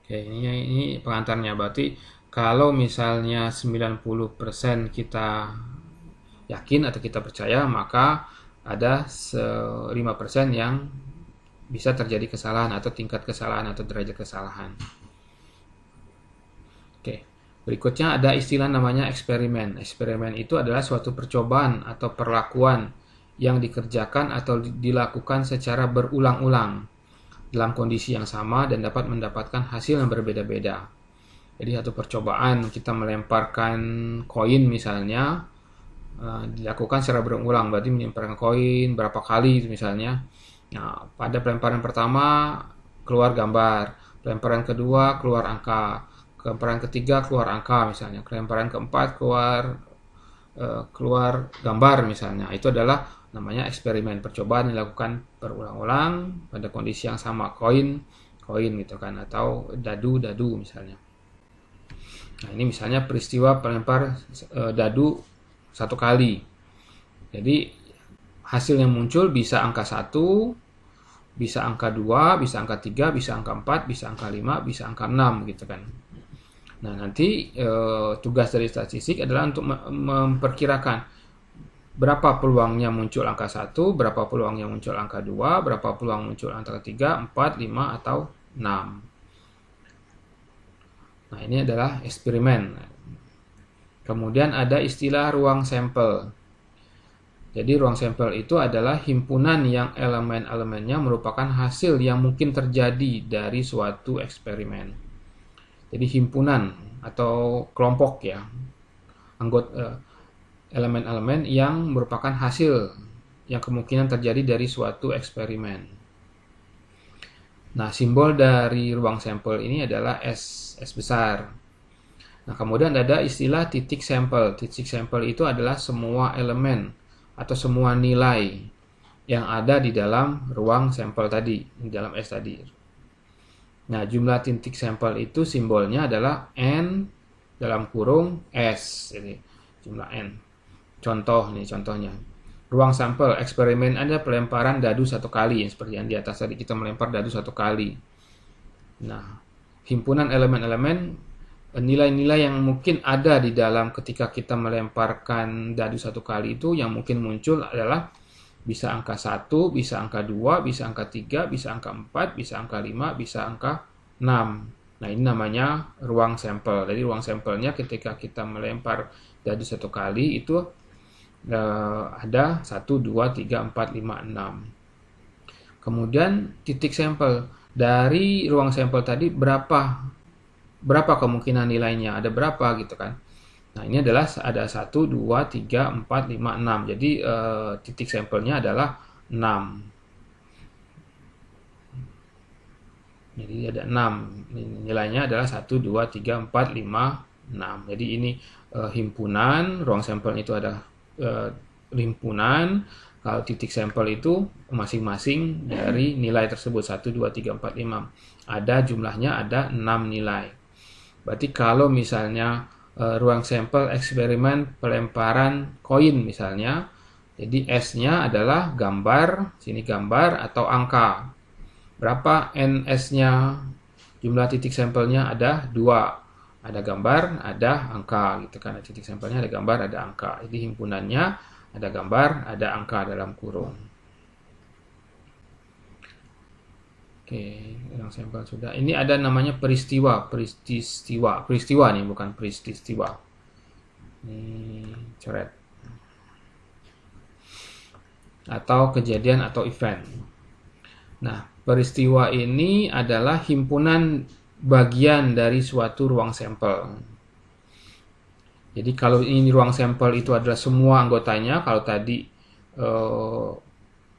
Oke, ini pengantarnya. Berarti kalau misalnya 90% kita yakin atau kita percaya, maka ada 5% yang bisa terjadi kesalahan atau tingkat kesalahan atau derajat kesalahan. Oke. Berikutnya ada istilah namanya eksperimen. Eksperimen itu adalah suatu percobaan atau perlakuan yang dikerjakan atau dilakukan secara berulang-ulang dalam kondisi yang sama dan dapat mendapatkan hasil yang berbeda-beda. Jadi satu percobaan kita melemparkan koin misalnya dilakukan secara berulang, berarti melemparkan koin berapa kali misalnya. Nah, pada pelemparan pertama keluar gambar, pelemparan kedua keluar angka, pelemparan ketiga keluar angka misalnya, pelemparan keempat keluar gambar misalnya. Itu adalah namanya eksperimen, percobaan dilakukan berulang-ulang pada kondisi yang sama, koin gitu kan, atau dadu misalnya. Nah, ini misalnya peristiwa pelempar dadu satu kali. Jadi hasil yang muncul bisa angka 1, bisa angka 2, bisa angka 3, bisa angka 4, bisa angka 5, bisa angka 6 gitu kan. Nah, nanti tugas dari statistik adalah untuk memperkirakan berapa peluangnya muncul angka 1, berapa peluangnya muncul angka 2, berapa peluang muncul angka 3, 4, 5, atau 6. Nah, ini adalah eksperimen. Kemudian ada istilah ruang sampel. Jadi ruang sampel itu adalah himpunan yang elemen-elemennya merupakan hasil yang mungkin terjadi dari suatu eksperimen. Jadi himpunan atau kelompok ya, anggota elemen-elemen yang merupakan hasil yang kemungkinan terjadi dari suatu eksperimen. Nah, simbol dari ruang sampel ini adalah S besar. Nah, kemudian ada istilah titik sampel. Titik sampel itu adalah semua elemen atau semua nilai yang ada di dalam ruang sampel tadi, di dalam S tadi. Nah, jumlah titik sampel itu simbolnya adalah N dalam kurung S. Jadi, jumlah N. Contoh nih, contohnya. Ruang sampel, eksperimen ada pelemparan dadu satu kali, seperti yang di atas tadi kita melempar dadu satu kali. Nah, himpunan elemen-elemen, nilai-nilai yang mungkin ada di dalam ketika kita melemparkan dadu satu kali itu yang mungkin muncul adalah bisa angka 1, bisa angka 2, bisa angka 3, bisa angka 4, bisa angka 5, bisa angka 6. Nah, ini namanya ruang sampel. Jadi ruang sampelnya ketika kita melempar dadu satu kali itu ada 1, 2, 3, 4, 5, 6. Kemudian titik sampel. Dari ruang sampel tadi berapa kemungkinan nilainya? Ada berapa gitu kan? Nah, ini adalah ada 1, 2, 3, 4, 5, 6. Jadi titik sampelnya adalah 6. Jadi ada 6. Nilainya adalah 1, 2, 3, 4, 5, 6. Jadi ini himpunan, ruang sampel itu ada himpunan. Kalau titik sampel itu masing-masing dari nilai tersebut 1, 2, 3, 4, 5. Ada jumlahnya ada 6 nilai. Berarti kalau misalnya ruang sampel eksperimen pelemparan koin misalnya, jadi S-nya adalah gambar, sini gambar atau angka. Berapa NS-nya? Jumlah titik sampelnya ada 2. Ada gambar, ada angka gitu kan. Titik sampelnya ada gambar, ada angka. Jadi himpunannya ada gambar, ada angka dalam kurung. Oke, yang sampel sudah. Ini ada namanya peristiwa nih, bukan peristiwa. Ini coret. Atau kejadian atau event. Nah, peristiwa ini adalah himpunan bagian dari suatu ruang sampel. Jadi kalau ini ruang sampel itu adalah semua anggotanya, kalau tadi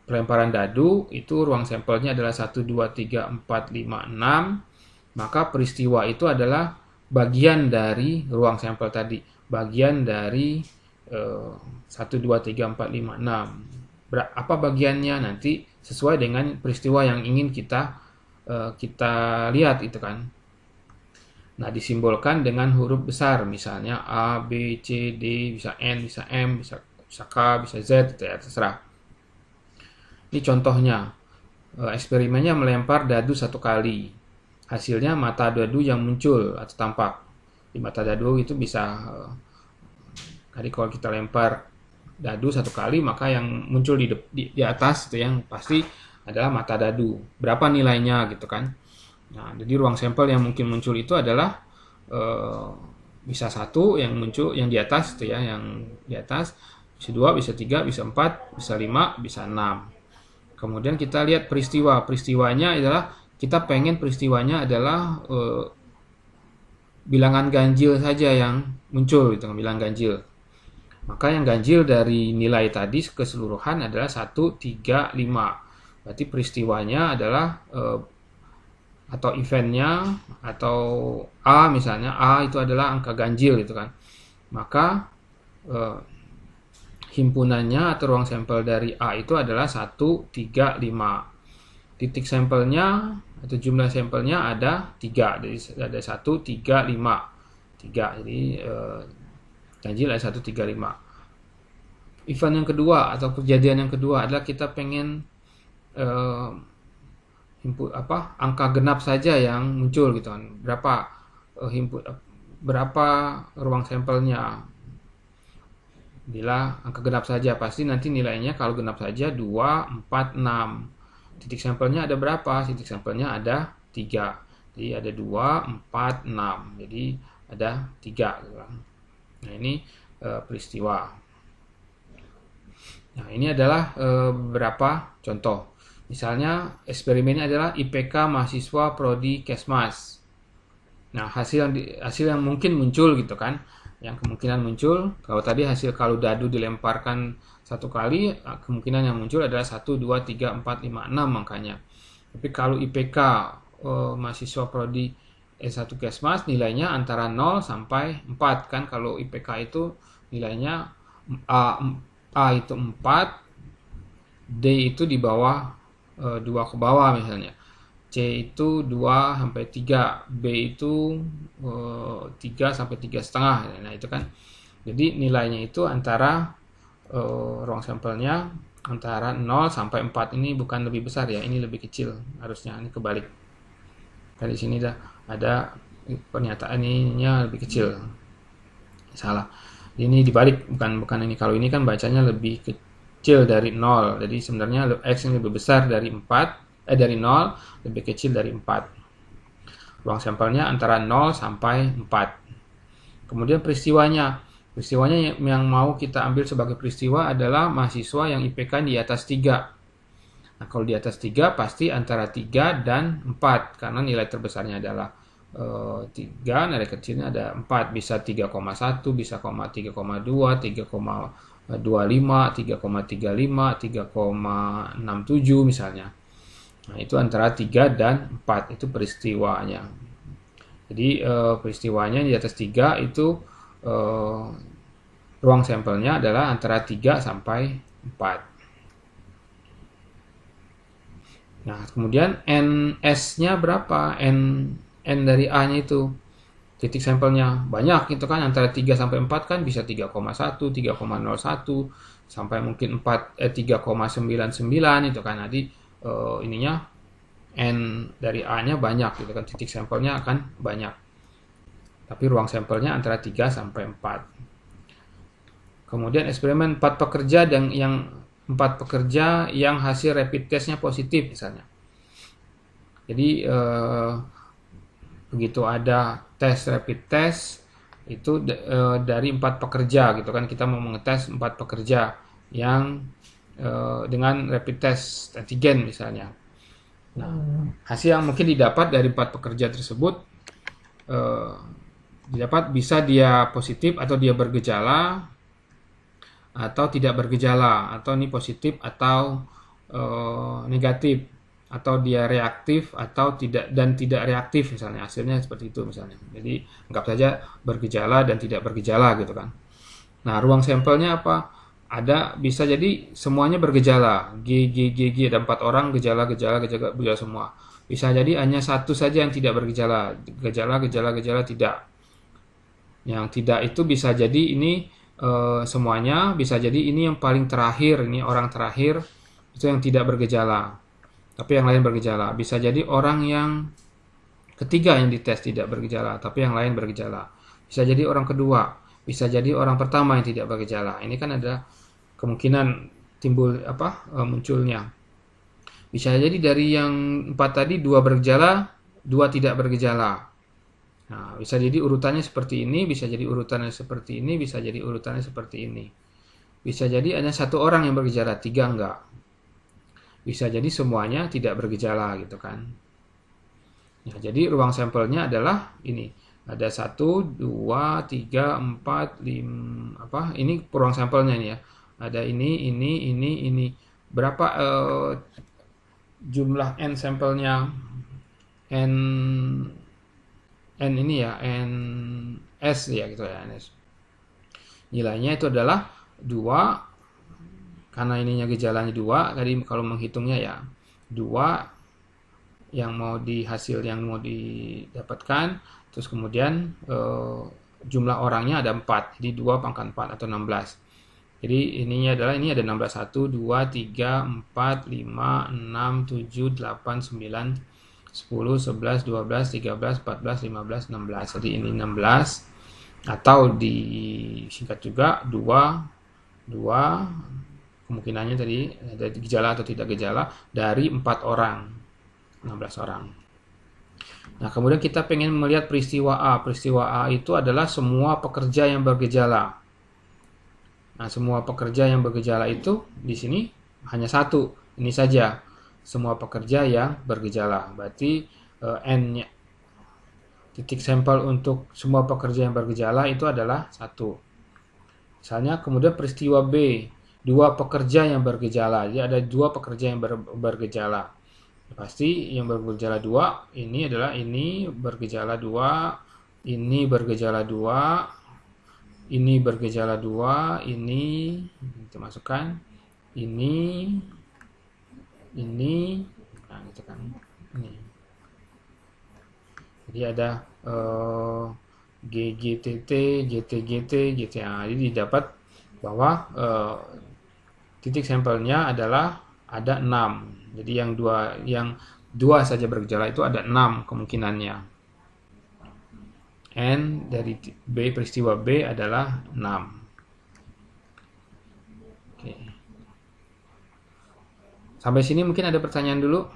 pelemparan dadu itu ruang sampelnya adalah 1, 2, 3, 4, 5, 6, maka peristiwa itu adalah bagian dari ruang sampel tadi, bagian dari 1, 2, 3, 4, 5, 6. Apa bagiannya nanti sesuai dengan peristiwa yang ingin kita lihat itu kan. Nah, disimbolkan dengan huruf besar, misalnya A, B, C, D, bisa N, bisa M, bisa K, bisa Z, gitu ya, terserah. Ini contohnya, eksperimennya melempar dadu satu kali. hasilnya mata dadu yang muncul atau tampak. Di mata dadu itu bisa tadi kalau kita lempar dadu satu kali, maka yang muncul di atas itu yang pasti adalah mata dadu. Berapa nilainya gitu kan. Nah, jadi ruang sampel yang mungkin muncul itu adalah bisa 1 yang muncul yang di atas itu ya, yang di atas, bisa 2, bisa 3, bisa 4, bisa 5, bisa 6. Kemudian kita lihat peristiwanya adalah kita pengen peristiwanya adalah bilangan ganjil saja yang muncul gitu, bilangan ganjil. Maka yang ganjil dari nilai tadi keseluruhan adalah 1, 3, 5. Berarti peristiwanya adalah atau eventnya atau A misalnya, A itu adalah angka ganjil gitu kan. Maka himpunannya atau ruang sampel dari A itu adalah 1, 3, 5. Titik sampelnya atau jumlah sampelnya ada 3. Jadi ada 1, 3, 5. 3. Jadi ganjil ada 1, 3, 5. Event yang kedua atau kejadian yang kedua adalah kita pengen angka genap saja yang muncul gitu kan. Berapa ruang sampelnya. Bila angka genap saja, pasti nanti nilainya kalau genap saja 2, 4, 6. Titik sampelnya ada berapa? Titik sampelnya ada 3. Jadi ada 2, 4, 6. Jadi ada 3 gitu kan. Nah, ini peristiwa. Nah, ini adalah beberapa contoh. Misalnya eksperimennya adalah IPK mahasiswa prodi Kesmas. Nah, hasil yang mungkin muncul gitu kan. Yang kemungkinan muncul, kalau tadi kalau dadu dilemparkan satu kali, kemungkinan yang muncul adalah 1, 2, 3, 4, 5, 6 angkanya. Tapi kalau IPK mahasiswa prodi S1 Kesmas nilainya antara 0 sampai 4 kan. Kalau IPK itu nilainya A itu 4, D itu di bawah 2 ke bawah misalnya. C itu 2 sampai 3, B itu 3 sampai 3,5. Nah, itu kan. Jadi nilainya itu antara ruang sampelnya antara 0 sampai 4. Ini bukan lebih besar ya, ini lebih kecil harusnya. Ini kebalik. Kan di sini ada pernyataan ininya lebih kecil. Salah. Ini dibalik, bukan ini. Kalau ini kan bacanya lebih kecil dari 0. Jadi sebenarnya X ini lebih besar dari 4. Dari 0 lebih kecil dari 4. Ruang sampelnya antara 0 sampai 4. Kemudian peristiwanya yang mau kita ambil sebagai peristiwa adalah mahasiswa yang IPK di atas 3. Nah, kalau di atas 3 pasti antara 3 dan 4 karena nilai terbesarnya adalah 3, nilai kecilnya ada 4. Bisa 3,1, bisa 3,2, 3,25, 3,35, 3,67 misalnya. Nah, itu antara 3 dan 4 itu peristiwanya. Jadi peristiwanya di atas 3 itu ruang sampelnya adalah antara 3 sampai 4. Nah, kemudian NS-nya berapa? N dari A-nya itu. Titik sampelnya banyak itu kan, antara 3 sampai 4 kan bisa 3,1, 3,01 sampai mungkin 3,99 itu kan. Jadi ininya N dari A-nya banyak gitu kan, titik sampelnya akan banyak. Tapi ruang sampelnya antara 3 sampai 4. Kemudian eksperimen 4 pekerja dan yang 4 pekerja yang hasil rapid testnya positif misalnya. Jadi begitu ada tes rapid test itu dari 4 pekerja gitu kan, kita mau mengetes 4 pekerja yang dengan rapid test antigen misalnya. Nah, hasil yang mungkin didapat dari 4 pekerja tersebut didapat bisa dia positif atau dia bergejala atau tidak bergejala, atau ini positif atau negatif, atau dia reaktif atau tidak reaktif misalnya, hasilnya seperti itu misalnya. Jadi anggap saja bergejala dan tidak bergejala gitu kan. Nah, ruang sampelnya apa? Bisa jadi semuanya bergejala, G ada 4 orang gejala semua. Bisa jadi hanya satu saja yang tidak bergejala, gejala tidak. Yang tidak itu bisa jadi ini semuanya, bisa jadi ini yang paling terakhir, ini orang terakhir itu yang tidak bergejala, tapi yang lain bergejala. Bisa jadi orang yang ketiga yang dites tidak bergejala, tapi yang lain bergejala. Bisa jadi orang kedua, bisa jadi orang pertama yang tidak bergejala. Ini kan ada kemungkinan timbul munculnya. Bisa jadi dari yang 4 tadi 2 bergejala, 2 tidak bergejala. Nah, bisa jadi urutannya seperti ini, bisa jadi urutannya seperti ini, bisa jadi urutannya seperti ini. Bisa jadi hanya 1 orang yang bergejala, 3 enggak. Bisa jadi semuanya tidak bergejala gitu kan. Nah, jadi ruang sampelnya adalah ini. Ada 1, 2, 3, 4, 5, ini ruang sampelnya ini ya. Ada ini. Berapa jumlah n sampelnya? N ini ya, NS ya gitu ya, NS. Nilainya itu adalah 2, karena ininya gejalanya 2, tadi kalau menghitungnya ya 2 yang mau didapatkan, terus kemudian jumlah orangnya ada 4, jadi 2 pangkat 4 atau 16. Jadi ini ada 16, 1, 2, 3, 4, 5, 6, 7, 8, 9, 10, 11, 12, 13, 14, 15, 16. Jadi ini 16, atau disingkat juga 2 kemungkinannya tadi ada gejala atau tidak gejala dari 4 orang, 16 orang. Nah, kemudian kita pengen melihat peristiwa A. Peristiwa A itu adalah semua pekerja yang bergejala. Nah, semua pekerja yang bergejala itu di sini hanya 1. Ini saja, semua pekerja yang bergejala. Berarti N-nya, titik sampel untuk semua pekerja yang bergejala itu adalah 1. Misalnya kemudian peristiwa B, 2 pekerja yang bergejala. Jadi ada 2 pekerja yang bergejala. Pasti yang bergejala 2 ini adalah ini bergejala 2, ini bergejala 2, ini bergejala 2, ini kita masukkan, ini, nah gitu kan, ini. Jadi ada GGTT, GTGT, GTA. Jadi didapat bahwa titik sampelnya adalah ada 6. Jadi yang dua saja bergejala itu ada 6 kemungkinannya. N dari B, peristiwa B adalah 6. Oke. Sampai sini mungkin ada pertanyaan dulu.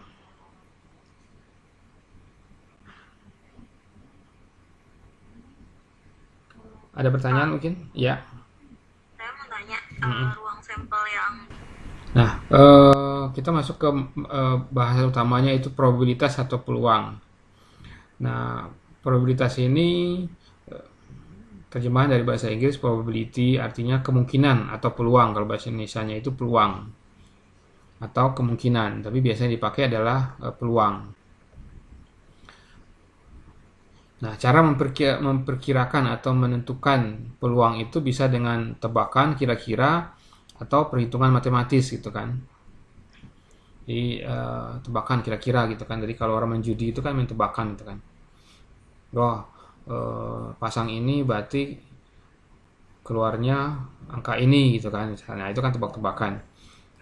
Ada pertanyaan mungkin? Ya. Saya mau tanya ruang sampel yang. Nah, kita masuk ke bahasa utamanya itu probabilitas atau peluang. Nah, probabilitas ini terjemahan dari bahasa Inggris probability, artinya kemungkinan atau peluang. Kalau bahasa Indonesianya itu peluang atau kemungkinan, tapi biasanya dipakai adalah peluang. Nah, cara memperkirakan atau menentukan peluang itu bisa dengan tebakan kira-kira atau perhitungan matematis gitu kan. Jadi tebakan kira-kira gitu kan. Jadi kalau orang main judi itu kan main tebakan gitu kan. Pasang ini berarti keluarnya angka ini gitu kan misalnya, itu kan tebak-tebakan.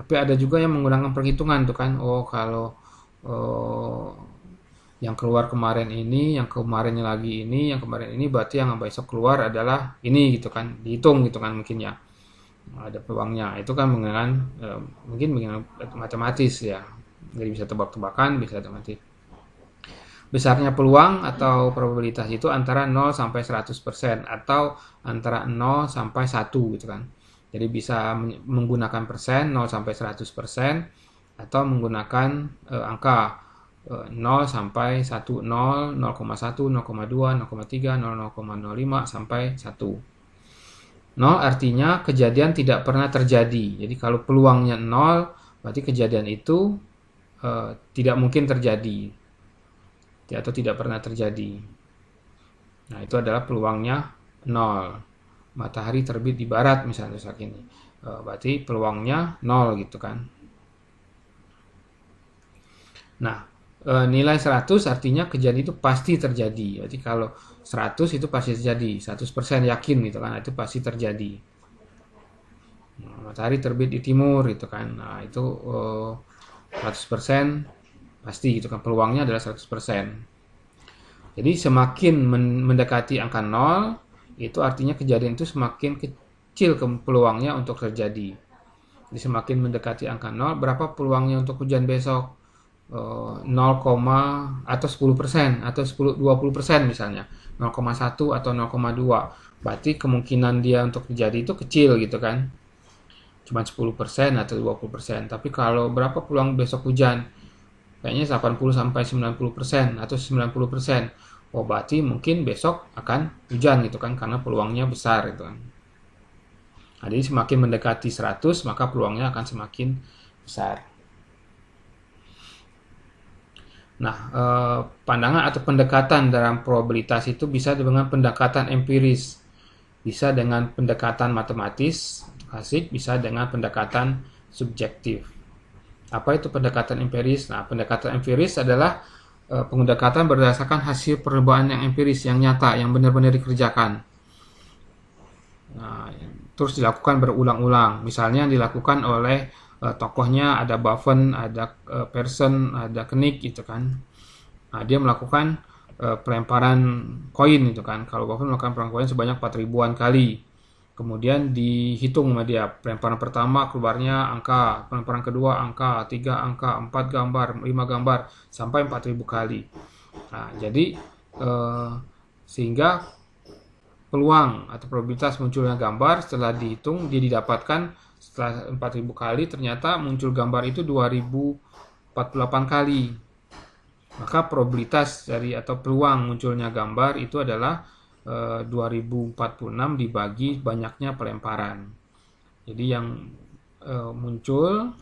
Tapi ada juga yang menggunakan perhitungan tuh kan. Kalau yang keluar kemarin ini, yang kemarinnya lagi ini, yang kemarin ini, berarti yang besok keluar adalah ini gitu kan, dihitung gitu kan mungkin ya, ada peluangnya. Itu kan menggunakan mungkin dengan matematis ya, jadi bisa tebak-tebakan, bisa matematis. Besarnya peluang atau probabilitas itu antara 0 sampai 100% atau antara 0 sampai 1 gitu kan. Jadi bisa menggunakan persen 0 sampai 100% atau menggunakan angka 0 sampai 1, 0, 0,1, 0,2, 0,3, 0,05 sampai 1. 0 artinya kejadian tidak pernah terjadi. Jadi kalau peluangnya 0, berarti kejadian itu tidak mungkin terjadi atau tidak pernah terjadi. Nah, itu adalah peluangnya 0. Matahari terbit di barat misalnya saat ini. Berarti peluangnya 0 gitu kan. Nah, nilai 100 artinya kejadian itu pasti terjadi. Jadi kalau 100 itu pasti terjadi, 100% yakin gitu kan, itu pasti terjadi. Nah, matahari terbit di timur gitu kan. Nah, itu 100% pasti gitu kan, peluangnya adalah 100%. Jadi semakin mendekati angka 0, itu artinya kejadian itu semakin kecil peluangnya untuk terjadi. Jadi semakin mendekati angka 0, berapa peluangnya untuk hujan besok? 0, atau 10% atau 20% misalnya, 0,1 atau 0,2. Berarti kemungkinan dia untuk terjadi itu kecil gitu kan. Cuma 10% atau 20%. Tapi kalau berapa peluang besok hujan? Kayaknya 80 sampai 90% atau 90%. Oh, berarti mungkin besok akan hujan gitu kan, karena peluangnya besar gitu kan. Nah, jadi semakin mendekati 100, maka peluangnya akan semakin besar. Nah, pandangan atau pendekatan dalam probabilitas itu bisa dengan pendekatan empiris, bisa dengan pendekatan matematis, klasik, bisa dengan pendekatan subjektif. Apa itu pendekatan empiris? Nah, pendekatan empiris adalah pendekatan berdasarkan hasil percobaan yang empiris, yang nyata, yang benar-benar dikerjakan. Nah, terus dilakukan berulang-ulang. Misalnya yang dilakukan oleh tokohnya ada Buffon, ada Pearson, ada Knight gitu kan. Nah, dia melakukan pelemparan koin gitu kan. Kalau Buffon melakukan pelemparan koin sebanyak 4.000-an kali. Kemudian dihitung sama dia. Pelemparan pertama keluarnya angka, pelemparan kedua angka, 3 angka, 4 gambar, 5 gambar, sampai 4.000 kali. Nah, jadi sehingga peluang atau probabilitas munculnya gambar setelah dihitung, dia didapatkan setelah 4.000 kali, ternyata muncul gambar itu 2.048 kali. Maka probabilitas dari atau peluang munculnya gambar itu adalah 2046 dibagi banyaknya pelemparan. Jadi yang muncul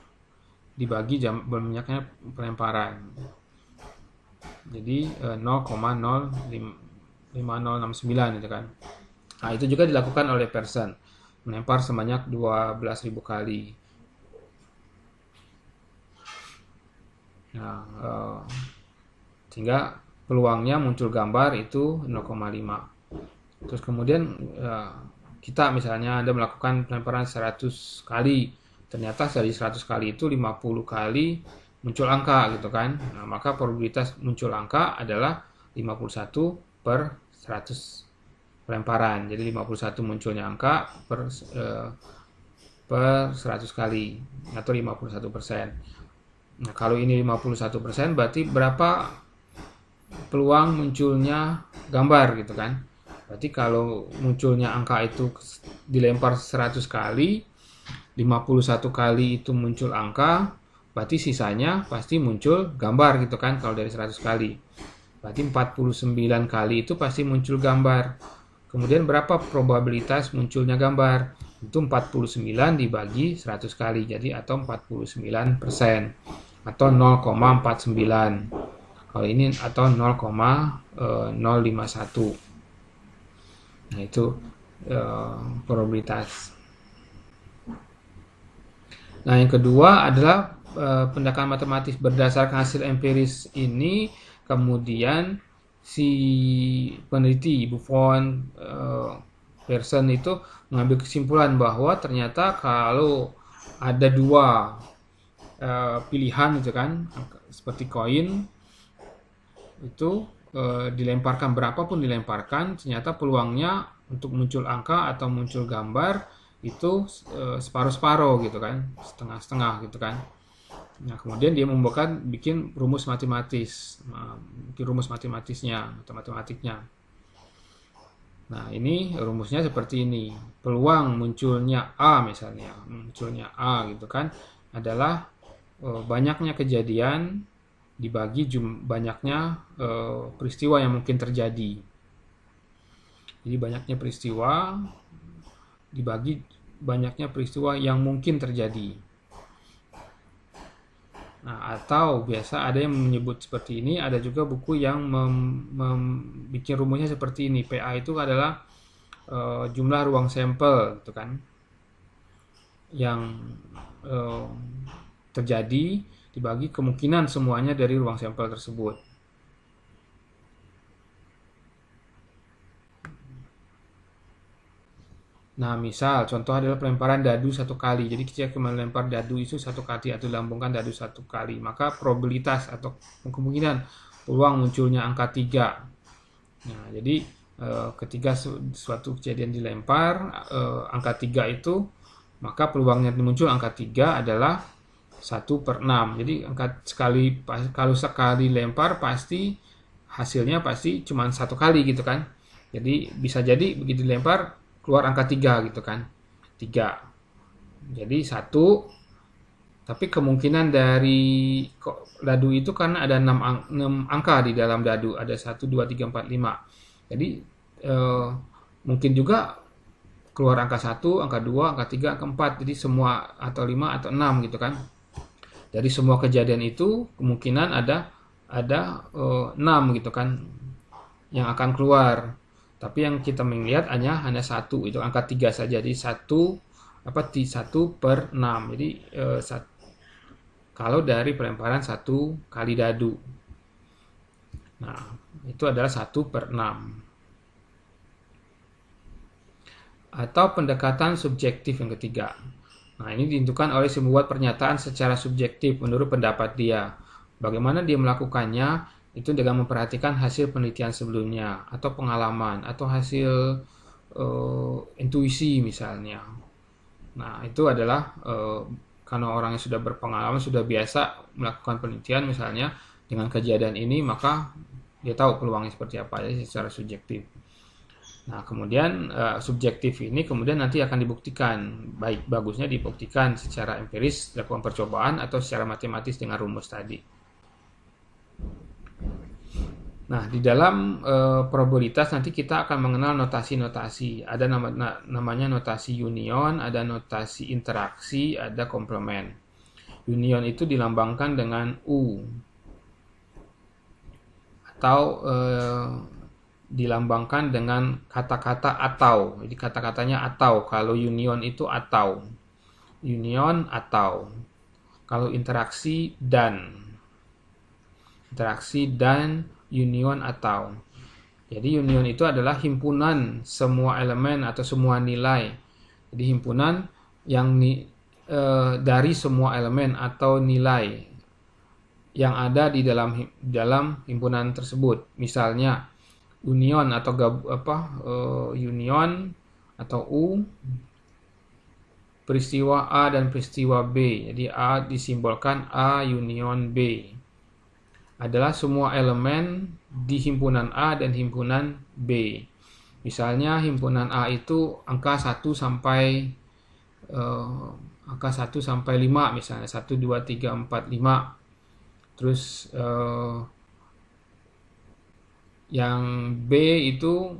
dibagi banyaknya pelemparan. Jadi 0,05069 itu kan. Nah, itu juga dilakukan oleh Pearson, melempar sebanyak 12.000 kali. Nah, sehingga peluangnya muncul gambar itu 0,5. Terus kemudian kita misalnya Anda melakukan pelemparan 100 kali, ternyata dari 100 kali itu 50 kali muncul angka gitu kan. Nah, maka probabilitas muncul angka adalah 51 per 100 pelemparan. Jadi 51 munculnya angka per 100 kali atau 51%. Nah, kalau ini 51%, berarti berapa peluang munculnya gambar gitu kan. Berarti kalau munculnya angka itu dilempar 100 kali, 51 kali itu muncul angka, berarti sisanya pasti muncul gambar gitu kan kalau dari 100 kali. Berarti 49 kali itu pasti muncul gambar. Kemudian berapa probabilitas munculnya gambar? Itu 49 dibagi 100 kali, jadi atau 49% atau 0,49. Kalau ini atau 0,051. Nah, itu probabilitas. Nah, yang kedua adalah pendekatan matematis berdasarkan hasil empiris ini. Kemudian si peneliti Buffon, Pearson itu mengambil kesimpulan bahwa ternyata kalau ada dua pilihan itu kan, seperti koin itu dilemparkan berapapun dilemparkan, ternyata peluangnya untuk muncul angka atau muncul gambar itu separuh-separuh gitu kan, setengah-setengah gitu kan. Nah, kemudian dia bikin rumus matematisnya atau matematiknya. Nah, ini rumusnya seperti ini. Peluang munculnya A misalnya, munculnya A gitu kan, adalah banyaknya kejadian dibagi banyaknya peristiwa yang mungkin terjadi. Jadi banyaknya peristiwa dibagi banyaknya peristiwa yang mungkin terjadi. Nah, atau biasa ada yang menyebut seperti ini, ada juga buku yang bikin rumusnya seperti ini. PA itu adalah jumlah ruang sampel gitu kan, yang terjadi dibagi kemungkinan semuanya dari ruang sampel tersebut. Nah, misal contoh adalah pelemparan dadu 1 kali. Jadi ketika melempar dadu itu 1 kali atau dilambungkan dadu 1 kali, maka probabilitas atau kemungkinan peluang munculnya angka 3 Nah, jadi ketika suatu kejadian dilempar angka 3 itu, maka peluangnya muncul angka 3 adalah 1/6. Jadi kalau sekali lempar pasti hasilnya pasti cuma satu kali gitu kan. Jadi bisa jadi begitu dilempar keluar angka 3 gitu kan. 3. Jadi 1, tapi kemungkinan dari dadu itu karena ada 6 angka di dalam dadu, ada 1, 2, 3, 4, 5. Jadi mungkin juga keluar angka 1, angka 2, angka 3, angka 4. Jadi semua atau 5 atau 6 gitu kan. Dari semua kejadian itu kemungkinan ada 6 gitu kan yang akan keluar. Tapi yang kita melihat hanya 1, itu angka 3 saja. Jadi 1/6. Jadi kalau dari pelemparan 1 kali dadu. Nah, itu adalah 1/6. Atau pendekatan subjektif yang ketiga. Nah, ini ditentukan oleh si membuat pernyataan secara subjektif menurut pendapat dia. Bagaimana dia melakukannya itu dengan memperhatikan hasil penelitian sebelumnya atau pengalaman atau hasil intuisi misalnya. Nah, itu adalah karena orang yang sudah berpengalaman, sudah biasa melakukan penelitian misalnya dengan kejadian ini, maka dia tahu peluangnya seperti apa, jadi secara subjektif. Nah, kemudian subjektif ini kemudian nanti akan dibuktikan, baik bagusnya dibuktikan secara empiris, dilakukan percobaan, atau secara matematis dengan rumus tadi. Nah, di dalam probabilitas nanti kita akan mengenal notasi-notasi. Ada namanya notasi union, ada notasi interaksi, ada komplement. Union itu dilambangkan dengan U, atau dilambangkan dengan kata-kata atau. Jadi kata-katanya atau. Kalau union itu atau. Union atau. Kalau interaksi dan. Interaksi dan union atau. Jadi union itu adalah himpunan semua elemen atau semua nilai. Jadi himpunan yang dari semua elemen atau nilai yang ada di dalam himpunan tersebut. Misalnya union atau union atau U, peristiwa A dan peristiwa B. Jadi A disimbolkan A union B. Adalah semua elemen di himpunan A dan himpunan B. Misalnya himpunan A itu angka 1 sampai 5 misalnya 1, 2, 3, 4, 5. Terus yang B itu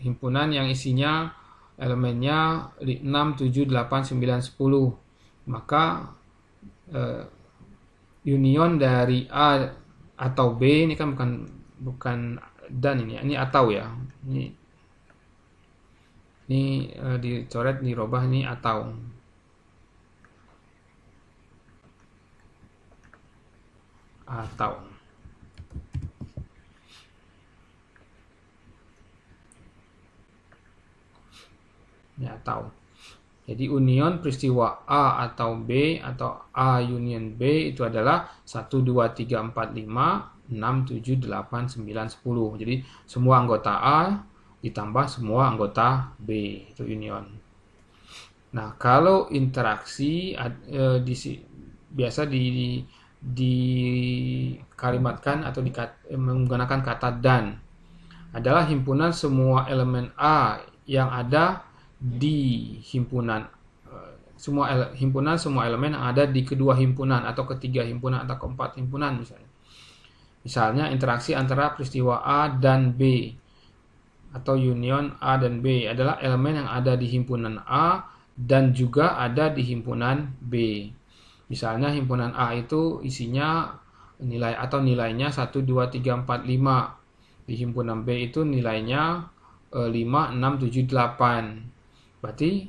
himpunan yang isinya elemennya 6, 7, 8, 9, 10. Maka union dari A atau B ini kan bukan dan ini atau ya. Ini dicoret, dirubah, ini atau. Ya, atau. Jadi union peristiwa A atau B atau A union B itu adalah 1, 2, 3, 4, 5, 6, 7, 8, 9, 10. Jadi semua anggota A ditambah semua anggota B, itu union. Nah, kalau interaksi biasa dikalimatkan atau menggunakan kata dan. Adalah himpunan semua elemen A yang ada di himpunan himpunan semua elemen yang ada di kedua himpunan atau ketiga himpunan atau keempat himpunan misalnya. Misalnya interaksi antara peristiwa A dan B atau union A dan B adalah elemen yang ada di himpunan A dan juga ada di himpunan B. Misalnya himpunan A itu isinya nilainya 1, 2, 3, 4, 5. Di himpunan B itu nilainya 5, 6, 7, 8. Berarti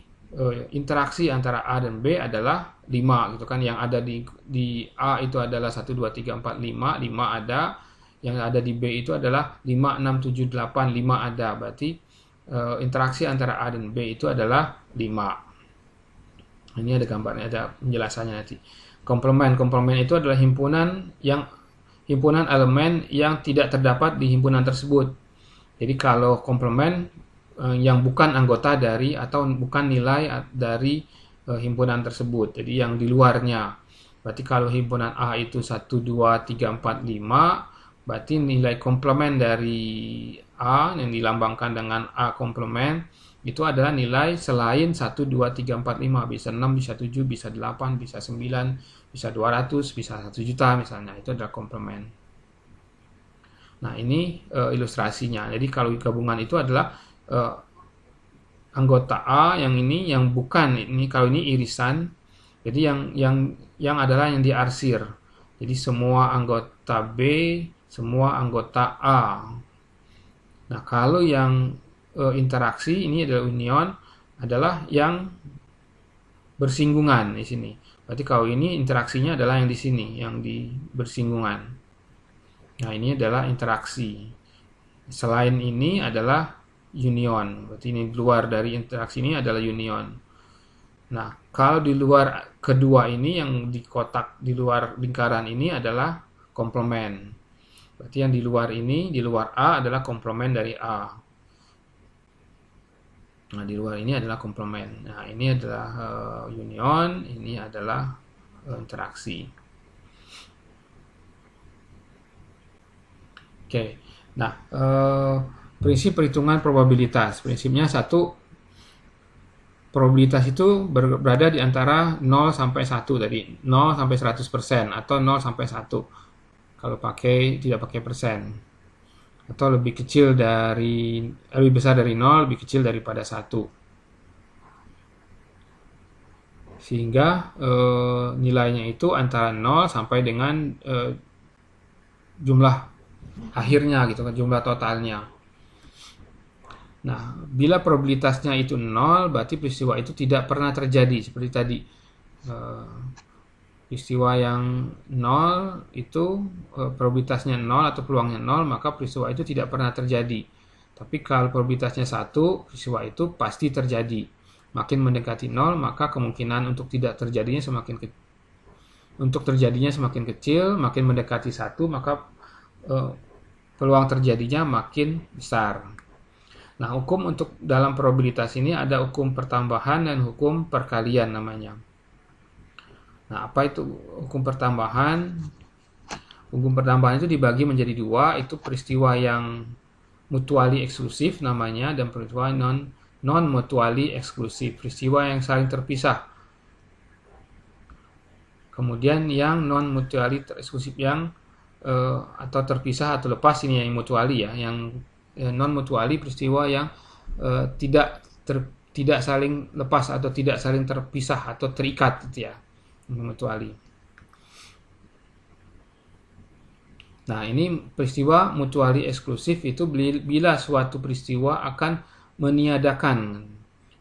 interaksi antara A dan B adalah 5 gitu kan. Yang ada di A itu adalah 1, 2, 3, 4, 5. 5 ada. Yang ada di B itu adalah 5, 6, 7, 8. 5 ada. Berarti interaksi antara A dan B itu adalah 5. Ini ada gambarnya, ada penjelasannya nanti. Komplement itu adalah himpunan elemen yang tidak terdapat di himpunan tersebut. Jadi kalau komplement yang bukan anggota dari atau bukan nilai dari himpunan tersebut. Jadi yang di luarnya. Berarti kalau himpunan A itu 1, 2, 3, 4, 5, berarti nilai komplement dari A yang dilambangkan dengan A komplement itu adalah nilai selain 1, 2, 3, 4, 5. Bisa 6, bisa 7, bisa 8, bisa 9, bisa 200, bisa 1 juta misalnya. Itu adalah komplement. Nah, ini ilustrasinya. Jadi kalau gabungan itu adalah anggota A yang ini yang bukan ini, kalau ini irisan. Jadi yang adalah yang diarsir. Jadi semua anggota B, semua anggota A. Nah, kalau yang interaksi ini adalah union, adalah yang bersinggungan di sini. Berarti kalau ini interaksinya adalah yang di sini, yang di bersinggungan. Nah, ini adalah interaksi. Selain ini adalah union. Berarti ini luar dari interaksi ini adalah union. Nah, kalau di luar kedua ini yang di kotak di luar lingkaran ini adalah komplement. Berarti yang di luar ini, di luar A adalah komplement dari A. Nah, di luar ini adalah komplement. Nah, ini adalah union, ini adalah interaksi. Oke. Nah, prinsip perhitungan probabilitas. Prinsipnya satu, probabilitas itu berada di antara 0 sampai 1 tadi. 0 sampai 100% atau 0 sampai 1. Kalau tidak pakai persen. Atau lebih besar dari 0, lebih kecil daripada 1. Sehingga nilainya itu antara 0 sampai dengan jumlah akhirnya gitu kan, jumlah totalnya. Nah, bila probabilitasnya itu 0, berarti peristiwa itu tidak pernah terjadi. Seperti tadi, peristiwa yang 0 itu probabilitasnya 0 atau peluangnya 0, maka peristiwa itu tidak pernah terjadi. Tapi kalau probabilitasnya 1, peristiwa itu pasti terjadi. Makin mendekati 0, maka kemungkinan untuk tidak terjadinya semakin kecil. Makin mendekati 1, maka peluang terjadinya makin besar. Nah, hukum untuk dalam probabilitas ini ada hukum pertambahan dan hukum perkalian namanya. Nah, apa itu hukum pertambahan? Hukum pertambahan itu dibagi menjadi dua, itu peristiwa yang mutually eksklusif namanya, dan peristiwa non mutually eksklusif, peristiwa yang saling terpisah. Kemudian yang non mutually eksklusif yang atau terpisah atau lepas, ini yang mutually ya, yang non mutually peristiwa yang tidak saling lepas atau tidak saling terpisah atau terikat gitu ya, mutually. Nah, ini peristiwa mutually eksklusif itu bila suatu peristiwa akan meniadakan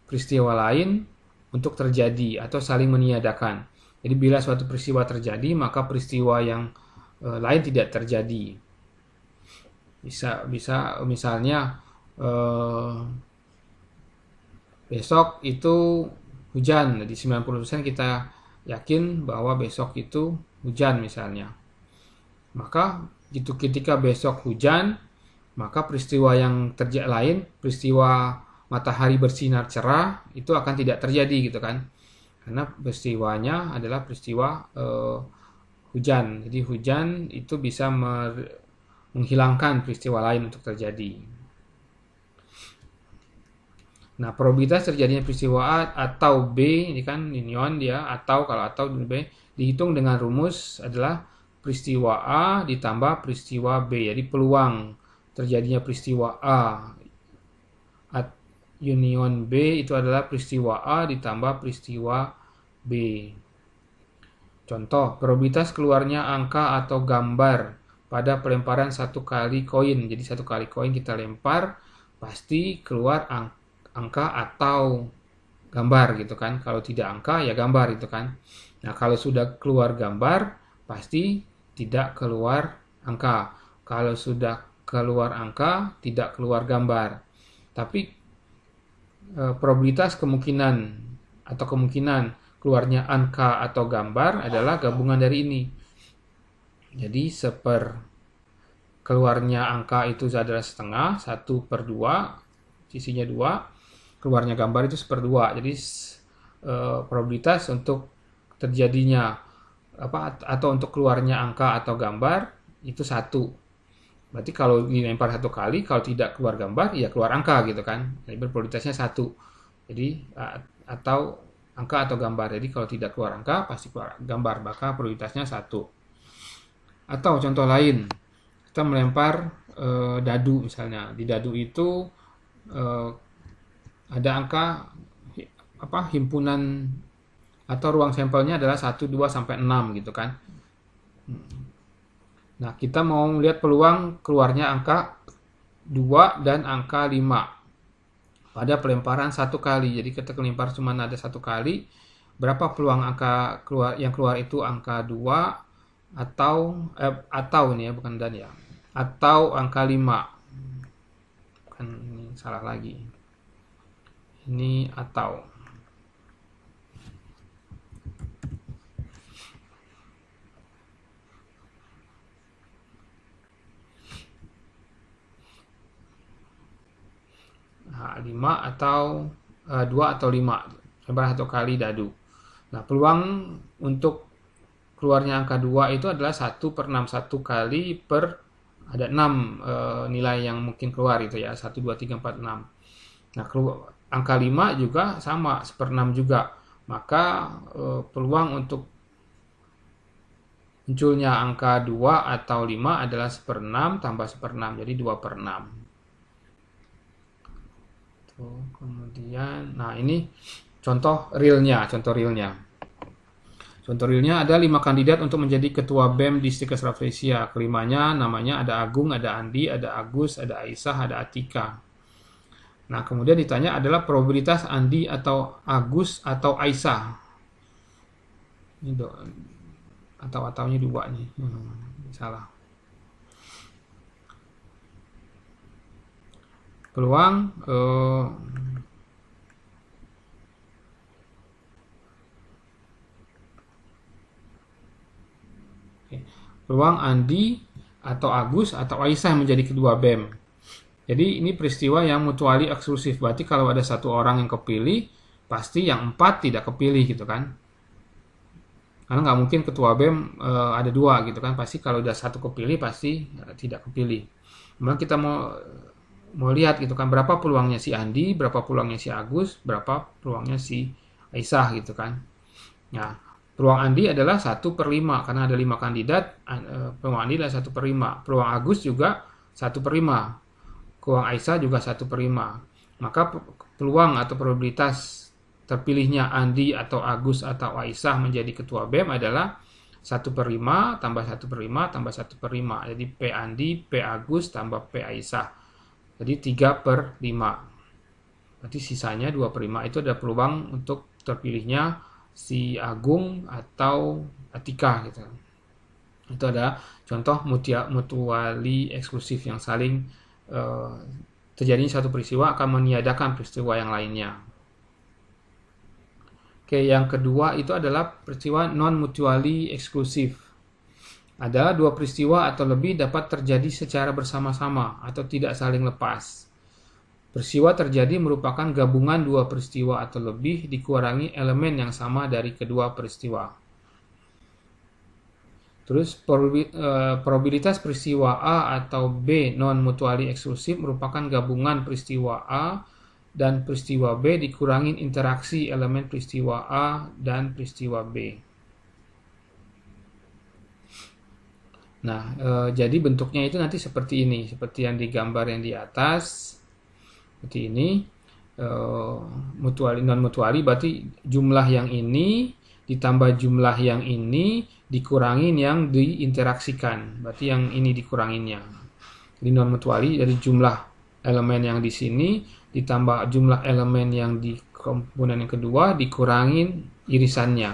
peristiwa lain untuk terjadi atau saling meniadakan. Jadi bila suatu peristiwa terjadi, maka peristiwa yang lain tidak terjadi. Bisa misalnya besok itu hujan, jadi 90% kita yakin bahwa besok itu hujan misalnya. Maka gitu, ketika besok hujan, maka peristiwa yang terjadi lain, peristiwa matahari bersinar cerah, itu akan tidak terjadi gitu kan. Karena peristiwanya adalah peristiwa hujan. Jadi hujan itu bisa menghilangkan peristiwa lain untuk terjadi. Nah, probabilitas terjadinya peristiwa A atau B, ini kan union dia, kalau atau B, dihitung dengan rumus adalah peristiwa A ditambah peristiwa B. Jadi peluang terjadinya peristiwa A union B itu adalah peristiwa A ditambah peristiwa B. Contoh, probabilitas keluarnya angka atau gambar pada pelemparan satu kali koin. Jadi satu kali koin kita lempar, pasti keluar angka atau gambar gitu kan. Kalau tidak angka ya gambar gitu kan. Nah, kalau sudah keluar gambar, pasti tidak keluar angka. Kalau sudah keluar angka, tidak keluar gambar. Tapi probabilitas kemungkinan keluarnya angka atau gambar adalah gabungan dari ini. Jadi keluarnya angka itu adalah setengah, 1/2, sisinya 2, keluarnya gambar itu 1/2. Jadi probabilitas untuk terjadinya atau untuk keluarnya angka atau gambar itu 1. Berarti kalau dilempar 1 kali, kalau tidak keluar gambar, ya keluar angka gitu kan. Jadi probabilitasnya 1. Jadi atau angka atau gambar. Jadi kalau tidak keluar angka, pasti keluar gambar, maka probabilitasnya 1. Atau contoh lain, kita melempar dadu misalnya. Di dadu itu ada angka himpunan atau ruang sampelnya adalah 1, 2, sampai 6 gitu kan. Nah, kita mau lihat peluang keluarnya angka 2 dan angka 5 pada pelemparan 1 kali. Jadi kita kelempar cuma ada 1 kali, berapa peluang angka yang keluar itu angka 2 atau ini ya, bukan dan ya, atau angka 5. Bukan, ini salah lagi. Ini atau. Nah, 5 atau 2 atau 5. Lempar 1 kali dadu. Nah, peluang untuk keluarnya angka 2 itu adalah 1/6, 1 kali per ada 6 nilai yang mungkin keluar itu ya, 1, 2, 3, 4, 6. Nah, angka 5 juga sama, 1/6 juga. Maka peluang untuk munculnya angka 2 atau 5 adalah 1/6 tambah 1/6, jadi 2/6. Tuh, kemudian, nah ini contoh realnya. Contoh realnya ada 5 kandidat untuk menjadi ketua BEM Distrik Rafflesia. Kelimanya namanya ada Agung, ada Andi, ada Agus, ada Aisyah, ada Atika. Nah, kemudian ditanya adalah probabilitas Andi atau Agus atau Aisyah. Ini ataunya 2 nih. Salah. Peluang peluang Andi atau Agus atau Aisyah menjadi ketua BEM. Jadi ini peristiwa yang mutually eksklusif. Berarti kalau ada 1 orang yang kepilih, pasti yang 4 tidak kepilih gitu kan. Karena nggak mungkin ketua BEM ada 2 gitu kan. Pasti kalau udah 1 kepilih, pasti tidak kepilih. Kemudian kita mau lihat gitu kan, berapa peluangnya si Andi, berapa peluangnya si Agus, berapa peluangnya si Aisyah gitu kan. Nah, peluang Andi adalah 1/5 karena ada 5 kandidat. Peluang Andi adalah 1/5. Peluang Agus juga 1/5. Peluang Aisyah juga 1/5. Maka peluang atau probabilitas terpilihnya Andi atau Agus atau Aisyah menjadi ketua BEM adalah 1/5 tambah 1/5 tambah 1/5. Jadi P Andi, P Agus tambah P Aisyah. Jadi 3/5. Berarti sisanya 2/5. Itu ada peluang untuk terpilihnya si Agung atau Atika gitu. Itu ada contoh mutually eksklusif yang saling terjadinya satu peristiwa akan meniadakan peristiwa yang lainnya. Oke, yang kedua itu adalah peristiwa non mutually eksklusif. Ada 2 peristiwa atau lebih dapat terjadi secara bersama-sama atau tidak saling lepas. Peristiwa terjadi merupakan gabungan 2 peristiwa atau lebih dikurangi elemen yang sama dari kedua peristiwa. Terus probabilitas peristiwa A atau B non mutually eksklusif merupakan gabungan peristiwa A dan peristiwa B dikurangi interaksi elemen peristiwa A dan peristiwa B. Nah, jadi bentuknya itu nanti seperti ini, seperti yang digambar yang di atas. Seperti ini, non mutuali berarti jumlah yang ini ditambah jumlah yang ini dikurangin yang diinteraksikan, berarti yang ini dikuranginnya. Jadi non mutuali dari jumlah elemen yang di sini ditambah jumlah elemen yang di komponen yang kedua dikurangin irisannya,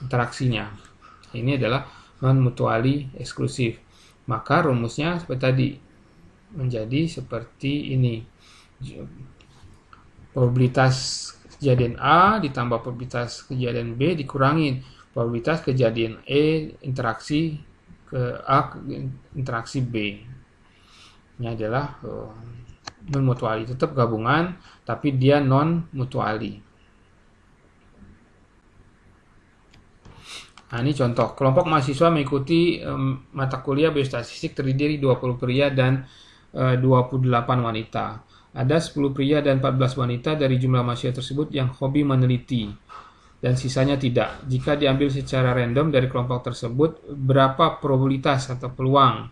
interaksinya. Ini adalah non mutuali eksklusif. Maka rumusnya seperti tadi, menjadi seperti ini. Probabilitas kejadian A ditambah probabilitas kejadian B dikurangin probabilitas kejadian E interaksi ke A ke interaksi B. Ini adalah non mutuali, tetap gabungan tapi dia non mutuali. Nah, ini contoh. Kelompok mahasiswa mengikuti mata kuliah biostatistik terdiri 20 pria dan 28 wanita. Ada 10 pria dan 14 wanita dari jumlah mahasiswa tersebut yang hobi meneliti dan sisanya tidak. Jika diambil secara random dari kelompok tersebut, berapa probabilitas atau peluang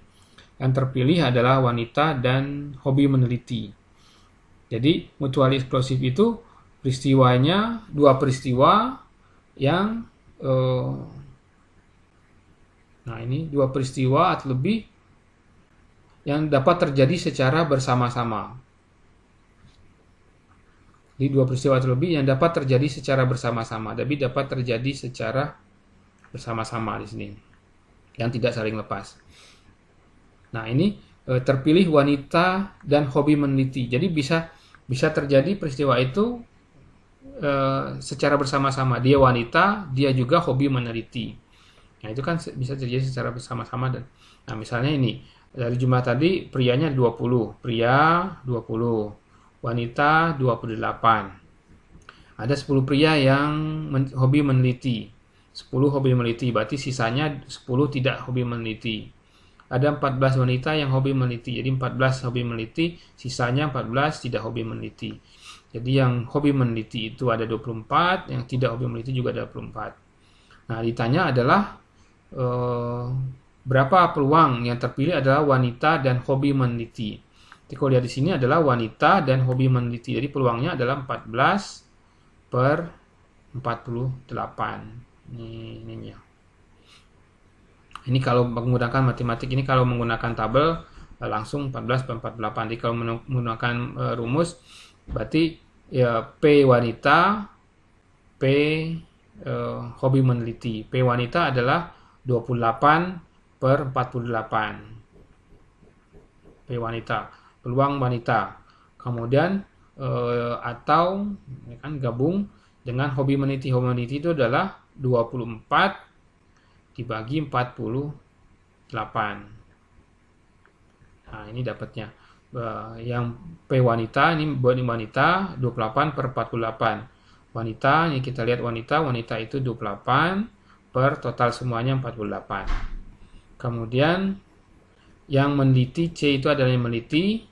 yang terpilih adalah wanita dan hobi meneliti. Jadi mutuali eksplosif itu peristiwanya dua peristiwa yang nah ini dua peristiwa atau lebih yang dapat terjadi secara bersama-sama. Di dua peristiwa atau lebih yang dapat terjadi secara bersama-sama, tapi dapat terjadi secara bersama-sama di sini, yang tidak saling lepas. Nah ini terpilih wanita dan hobi meneliti. Jadi bisa terjadi peristiwa itu secara bersama-sama. Dia wanita, dia juga hobi meneliti. Nah itu kan bisa terjadi secara bersama-sama. Nah misalnya ini dari jumlah tadi prianya 20, pria 20, wanita 28. Ada 10 pria yang hobi meneliti, 10 hobi meneliti, berarti sisanya 10 tidak hobi meneliti. Ada 14 wanita yang hobi meneliti, jadi 14 hobi meneliti, sisanya 14 tidak hobi meneliti. Jadi yang hobi meneliti itu ada 24, yang tidak hobi meneliti juga ada 24. Nah ditanya adalah berapa peluang yang terpilih adalah wanita dan hobi meneliti. Jadi kalau lihat di sini adalah wanita dan hobi meneliti. Jadi peluangnya adalah 14 per 48. Ini kalau menggunakan matematik, ini kalau menggunakan tabel langsung 14 per 48. Jadi kalau menggunakan rumus berarti ya P wanita, P hobi meneliti. P wanita adalah 28 per 48. P wanita, peluang wanita. Kemudian atau kan gabung dengan hobi meneliti. Hobi meneliti itu adalah 24 dibagi 48. Nah, ini dapatnya. Yang P wanita ini buat wanita 28 per 48. Wanita, ini kita lihat wanita itu 28 per total semuanya 48. Kemudian yang meneliti C itu adalah yang meneliti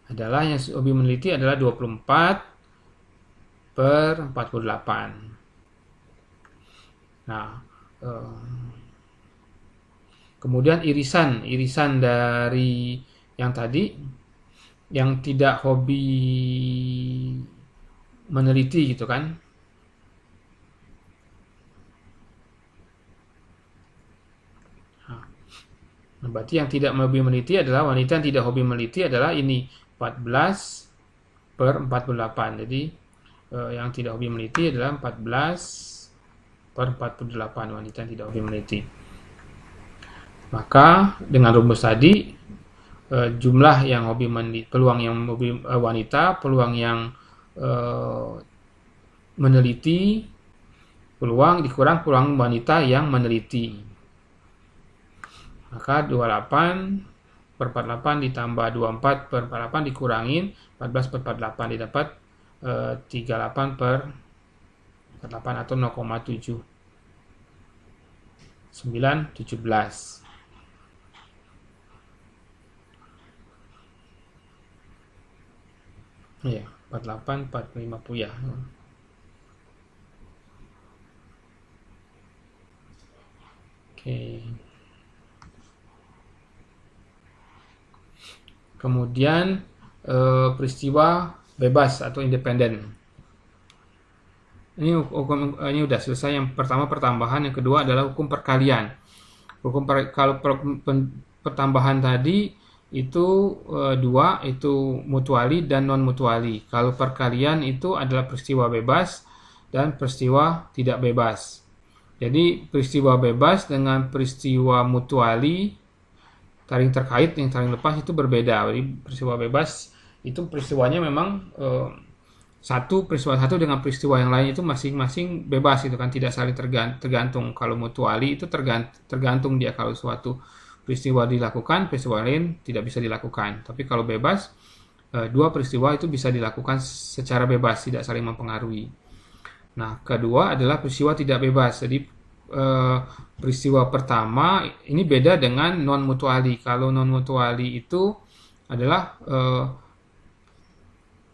adalah yang hobi meneliti adalah 24 per 48. Nah, kemudian irisan dari yang tadi yang tidak hobi meneliti gitu kan. Nah, berarti yang tidak hobi meneliti adalah wanita yang tidak hobi meneliti adalah ini 14 per 48. Jadi yang tidak hobi meneliti adalah 14 per 48 wanita yang tidak hobi meneliti. Maka dengan rumus tadi jumlah yang hobi meneliti, peluang yang hobi wanita, peluang yang meneliti, peluang dikurang peluang wanita yang meneliti. Maka 28 per 48 ditambah 24 per 48 dikurangin 14 per 48 didapat 38 per 48 atau 0,7 917. Iya, 48 450 ya. Oke. Kemudian peristiwa bebas atau independen. Ini udah selesai. Yang pertama pertambahan, yang kedua adalah hukum perkalian. Kalau pertambahan tadi itu dua, itu mutuali dan non mutuali. Kalau perkalian itu adalah peristiwa bebas dan peristiwa tidak bebas. Jadi peristiwa bebas dengan peristiwa mutuali saling terkait, yang saling lepas itu berbeda. Jadi peristiwa bebas itu peristiwanya memang peristiwa satu dengan peristiwa yang lain itu masing-masing bebas gitu kan, tidak saling tergantung. Kalau mutuali itu tergantung dia, kalau suatu peristiwa dilakukan, peristiwa lain tidak bisa dilakukan. Tapi kalau bebas, dua peristiwa itu bisa dilakukan secara bebas, tidak saling mempengaruhi. Nah, kedua adalah peristiwa tidak bebas. Jadi peristiwa pertama ini beda dengan non mutuali. Kalau non mutuali itu adalah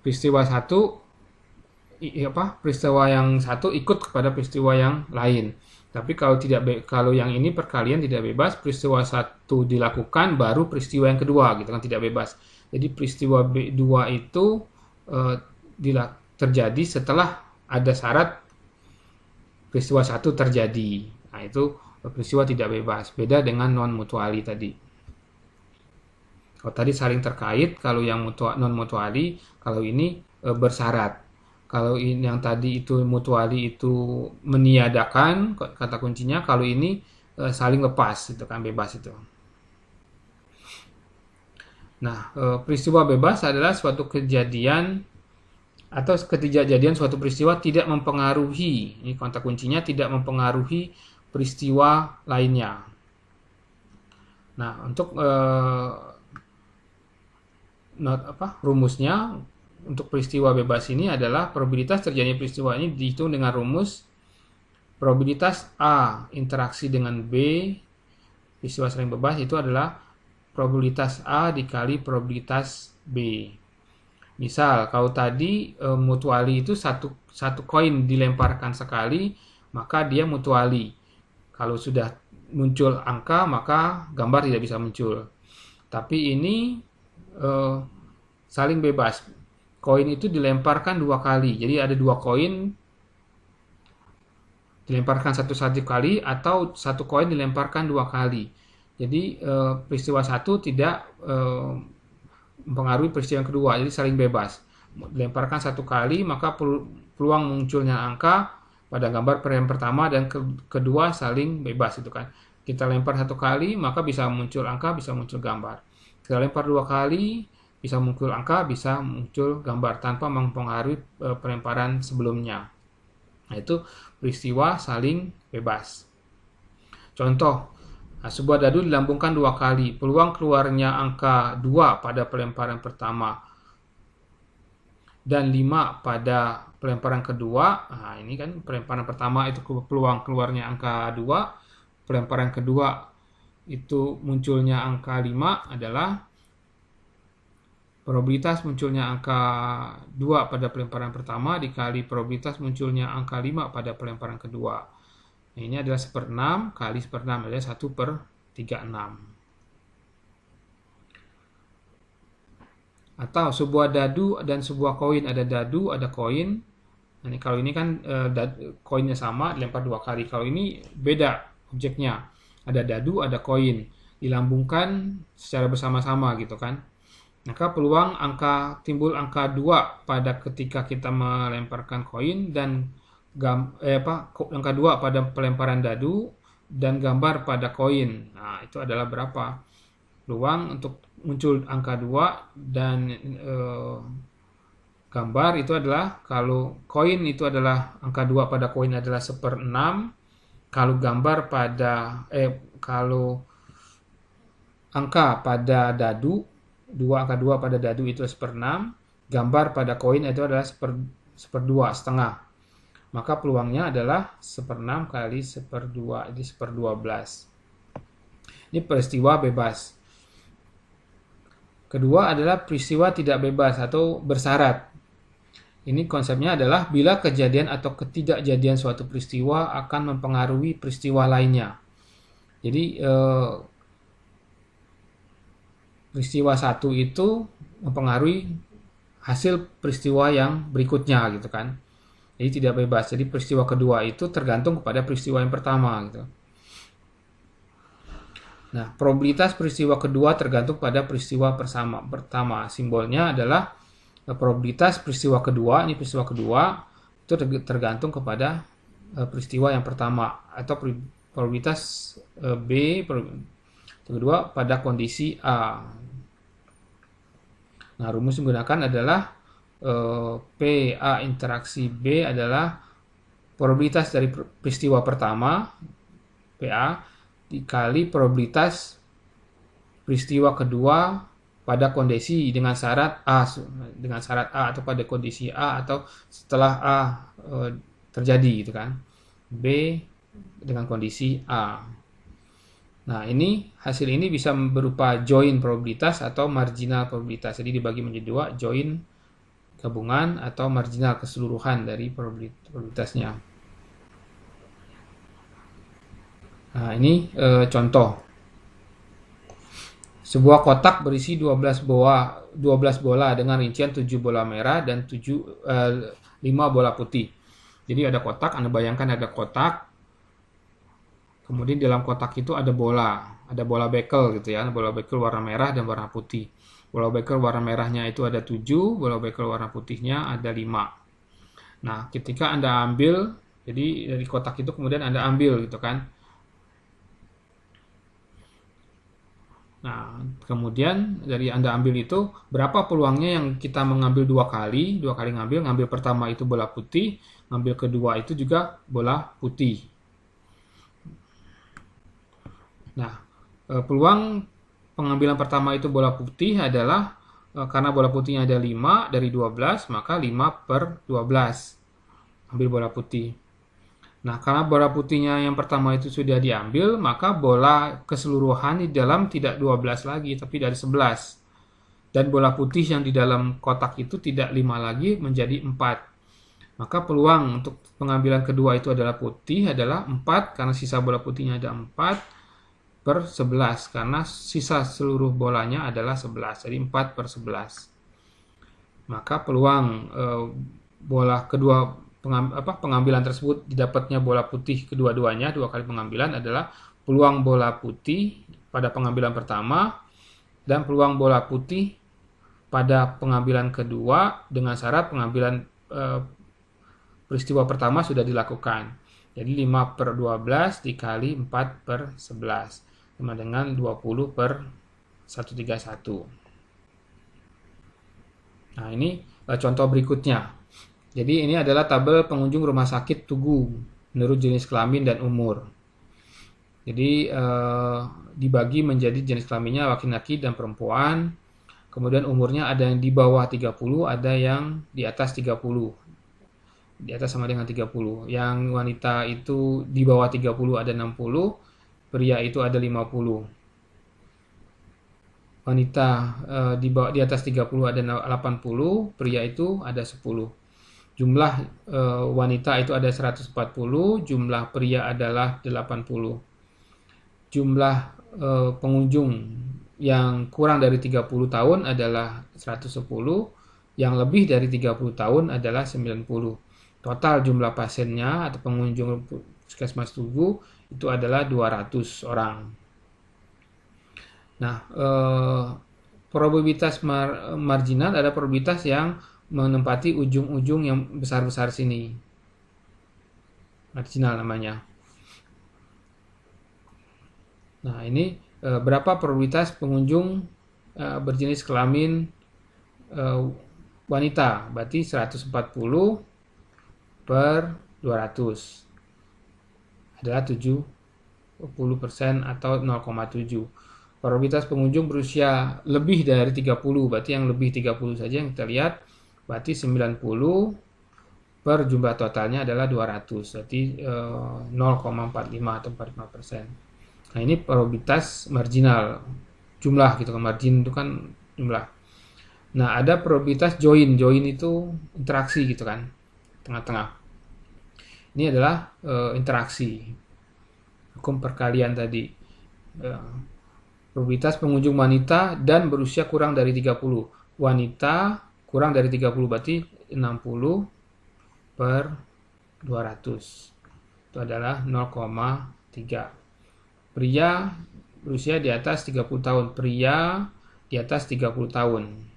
peristiwa satu, peristiwa yang satu ikut kepada peristiwa yang lain. Tapi kalau yang ini perkalian tidak bebas, peristiwa satu dilakukan baru peristiwa yang kedua gitu kan, tidak bebas. Jadi peristiwa B2 itu terjadi setelah ada syarat peristiwa satu terjadi. Nah, itu peristiwa tidak bebas. Beda dengan non mutuali tadi. Kalau tadi saling terkait, kalau yang non mutuali, kalau ini bersyarat. Kalau yang tadi itu mutuali itu meniadakan kata kuncinya, kalau ini saling lepas, itu kan bebas itu. Nah, peristiwa bebas adalah suatu kejadian atau ketidakjadian suatu peristiwa tidak mempengaruhi, ini kata kuncinya, tidak mempengaruhi peristiwa lainnya. Nah, untuk rumusnya untuk peristiwa bebas ini adalah probabilitas terjadinya peristiwa ini dihitung dengan rumus probabilitas A interaksi dengan B peristiwa saling bebas itu adalah probabilitas A dikali probabilitas B. Misal kalau tadi mutuali itu satu koin dilemparkan sekali, maka dia mutuali. Kalau sudah muncul angka, maka gambar tidak bisa muncul. Tapi ini saling bebas. Koin itu dilemparkan 2 kali. Jadi ada 2 koin dilemparkan satu kali, atau satu koin dilemparkan 2 kali. Jadi peristiwa satu tidak mempengaruhi peristiwa yang kedua. Jadi saling bebas. Dilemparkan 1 kali, maka peluang munculnya angka pada gambar yang pertama dan kedua saling bebas itu kan. Kita lempar 1 kali, maka bisa muncul angka, bisa muncul gambar. Kita lempar 2 kali, bisa muncul angka, bisa muncul gambar tanpa mempengaruhi pelemparan sebelumnya. Nah, itu peristiwa saling bebas. Contoh, sebuah dadu dilambungkan 2 kali. Peluang keluarnya angka 2 pada pelemparan pertama dan 5 pada pelemparan kedua. Nah, ini kan pelemparan pertama itu peluang keluarnya angka 2. Pelemparan kedua itu munculnya angka 5 adalah probabilitas munculnya angka 2 pada pelemparan pertama dikali probabilitas munculnya angka 5 pada pelemparan kedua. Nah, ini adalah 1/6 kali 1/6 adalah 1/36. Atau sebuah dadu dan sebuah koin, ada dadu, ada koin. Nah, kalau ini kan koinnya sama, dilempar 2 kali. Kalau ini beda objeknya. Ada dadu, ada koin. Dilambungkan secara bersama-sama gitu kan. Maka peluang timbul angka 2 pada ketika kita melemparkan koin dan angka 2 pada pelemparan dadu dan gambar pada koin. Nah, itu adalah berapa? Peluang untuk muncul angka 2 dan gambar itu adalah, kalau koin itu adalah angka 2 pada koin adalah 1/6. Kalau gambar kalau angka pada dadu, angka 2 pada dadu itu 1/6, gambar pada koin itu adalah 1/2 setengah. Maka peluangnya adalah 1/6 kali 1/2, jadi 1/12. Ini peristiwa bebas. Kedua adalah peristiwa tidak bebas atau bersyarat. Ini konsepnya adalah bila kejadian atau ketidakjadian suatu peristiwa akan mempengaruhi peristiwa lainnya. Jadi peristiwa satu itu mempengaruhi hasil peristiwa yang berikutnya gitu kan. Jadi tidak bebas. Jadi peristiwa kedua itu tergantung kepada peristiwa yang pertama gitu. Nah, probabilitas peristiwa kedua tergantung pada peristiwa pertama. Simbolnya adalah probabilitas peristiwa kedua, ini peristiwa kedua itu tergantung kepada peristiwa yang pertama, atau probabilitas B kedua pada kondisi A. Nah, rumus yang digunakan adalah PA interaksi B adalah probabilitas dari peristiwa pertama PA dikali probabilitas peristiwa kedua pada kondisi dengan syarat A atau pada kondisi A atau setelah A terjadi gitu kan. B dengan kondisi A. Nah, hasil ini bisa berupa join probabilitas atau marginal probabilitas. Jadi dibagi menjadi dua, join gabungan atau marginal keseluruhan dari probabilitasnya. Nah, ini contoh. Sebuah kotak berisi 12 bola dengan rincian 7 bola merah dan 5 bola putih. Jadi ada kotak, Anda bayangkan ada kotak. Kemudian dalam kotak itu ada bola bekel gitu ya, bola bekel warna merah dan warna putih. Bola bekel warna merahnya itu ada 7, bola bekel warna putihnya ada 5. Nah, ketika Anda ambil, jadi dari kotak itu kemudian Anda ambil gitu kan. Nah, kemudian dari Anda ambil itu, berapa peluangnya yang kita mengambil dua kali ngambil pertama itu bola putih, ngambil kedua itu juga bola putih. Nah, peluang pengambilan pertama itu bola putih adalah karena bola putihnya ada 5 dari 12, maka 5/12 ambil bola putih. Nah, karena bola putihnya yang pertama itu sudah diambil, maka bola keseluruhan di dalam tidak 12 lagi, tapi dari 11. Dan bola putih yang di dalam kotak itu tidak 5 lagi, menjadi 4. Maka peluang untuk pengambilan kedua itu adalah putih adalah 4, karena sisa bola putihnya ada 4/11, karena sisa seluruh bolanya adalah 11, jadi 4/11. Maka peluang bola kedua pengambilan tersebut didapatnya bola putih kedua-duanya, 2 kali pengambilan adalah peluang bola putih pada pengambilan pertama dan peluang bola putih pada pengambilan kedua dengan syarat pengambilan peristiwa pertama sudah dilakukan. Jadi 5/12 dikali 4/11 sama dengan 20/131. Nah, ini contoh berikutnya. Jadi ini adalah tabel pengunjung rumah sakit Tugu menurut jenis kelamin dan umur. Jadi dibagi menjadi jenis kelaminnya laki-laki dan perempuan. Kemudian umurnya ada yang di bawah 30, ada yang di atas 30. Di atas sama dengan 30. Yang wanita itu di bawah 30 ada 60, pria itu ada 50. Wanita di atas 30 ada 80, pria itu ada 10. Jumlah wanita itu ada 140, jumlah pria adalah 80. Jumlah pengunjung yang kurang dari 30 tahun adalah 110, yang lebih dari 30 tahun adalah 90. Total jumlah pasiennya atau pengunjung Puskesmas Tugu itu adalah 200 orang. Nah, probabilitas marginal ada probabilitas yang menempati ujung-ujung yang besar-besar sini. Marginal namanya. Nah, ini berapa probabilitas pengunjung berjenis kelamin wanita. Berarti 140/200 adalah 70% atau 0,7. Probabilitas pengunjung berusia lebih dari 30, berarti yang lebih 30 saja yang kita lihat. Berarti 90 per jumlah totalnya adalah 200, berarti 0,45 atau 45%. Nah, ini probabilitas marginal, jumlah gitu kan, margin itu kan jumlah. Nah, ada probabilitas join itu interaksi gitu kan, tengah-tengah. Ini adalah interaksi, hukum perkalian tadi. Probabilitas pengunjung wanita dan berusia kurang dari 30. Wanita kurang dari 30 berarti 60/200. Itu adalah 0,3. Pria berusia di atas 30 tahun. Pria di atas 30 tahun.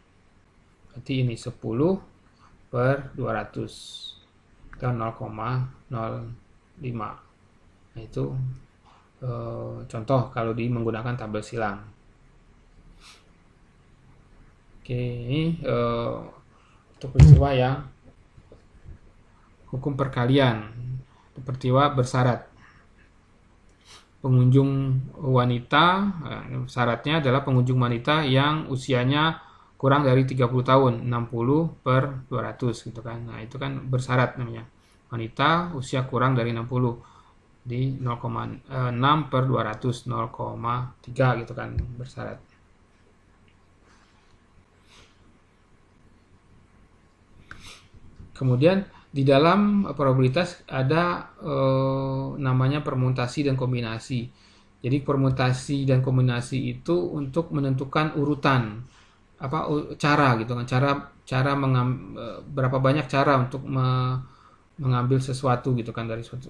Berarti ini 10/200. Itu 0,05. Nah, itu contoh kalau menggunakan tabel silang. Oke, ini Untuk peristiwa yang hukum perkalian, peristiwa bersyarat. Pengunjung wanita, syaratnya adalah pengunjung wanita yang usianya kurang dari 30 tahun, 60/200 gitu kan. Nah, itu kan bersyarat namanya. Wanita usia kurang dari 60 di 0,6/200, 0,3 gitu kan bersyarat. Kemudian di dalam probabilitas ada namanya permutasi dan kombinasi. Jadi permutasi dan kombinasi itu untuk menentukan urutan cara gitu kan, cara berapa banyak cara untuk mengambil sesuatu gitu kan dari suatu.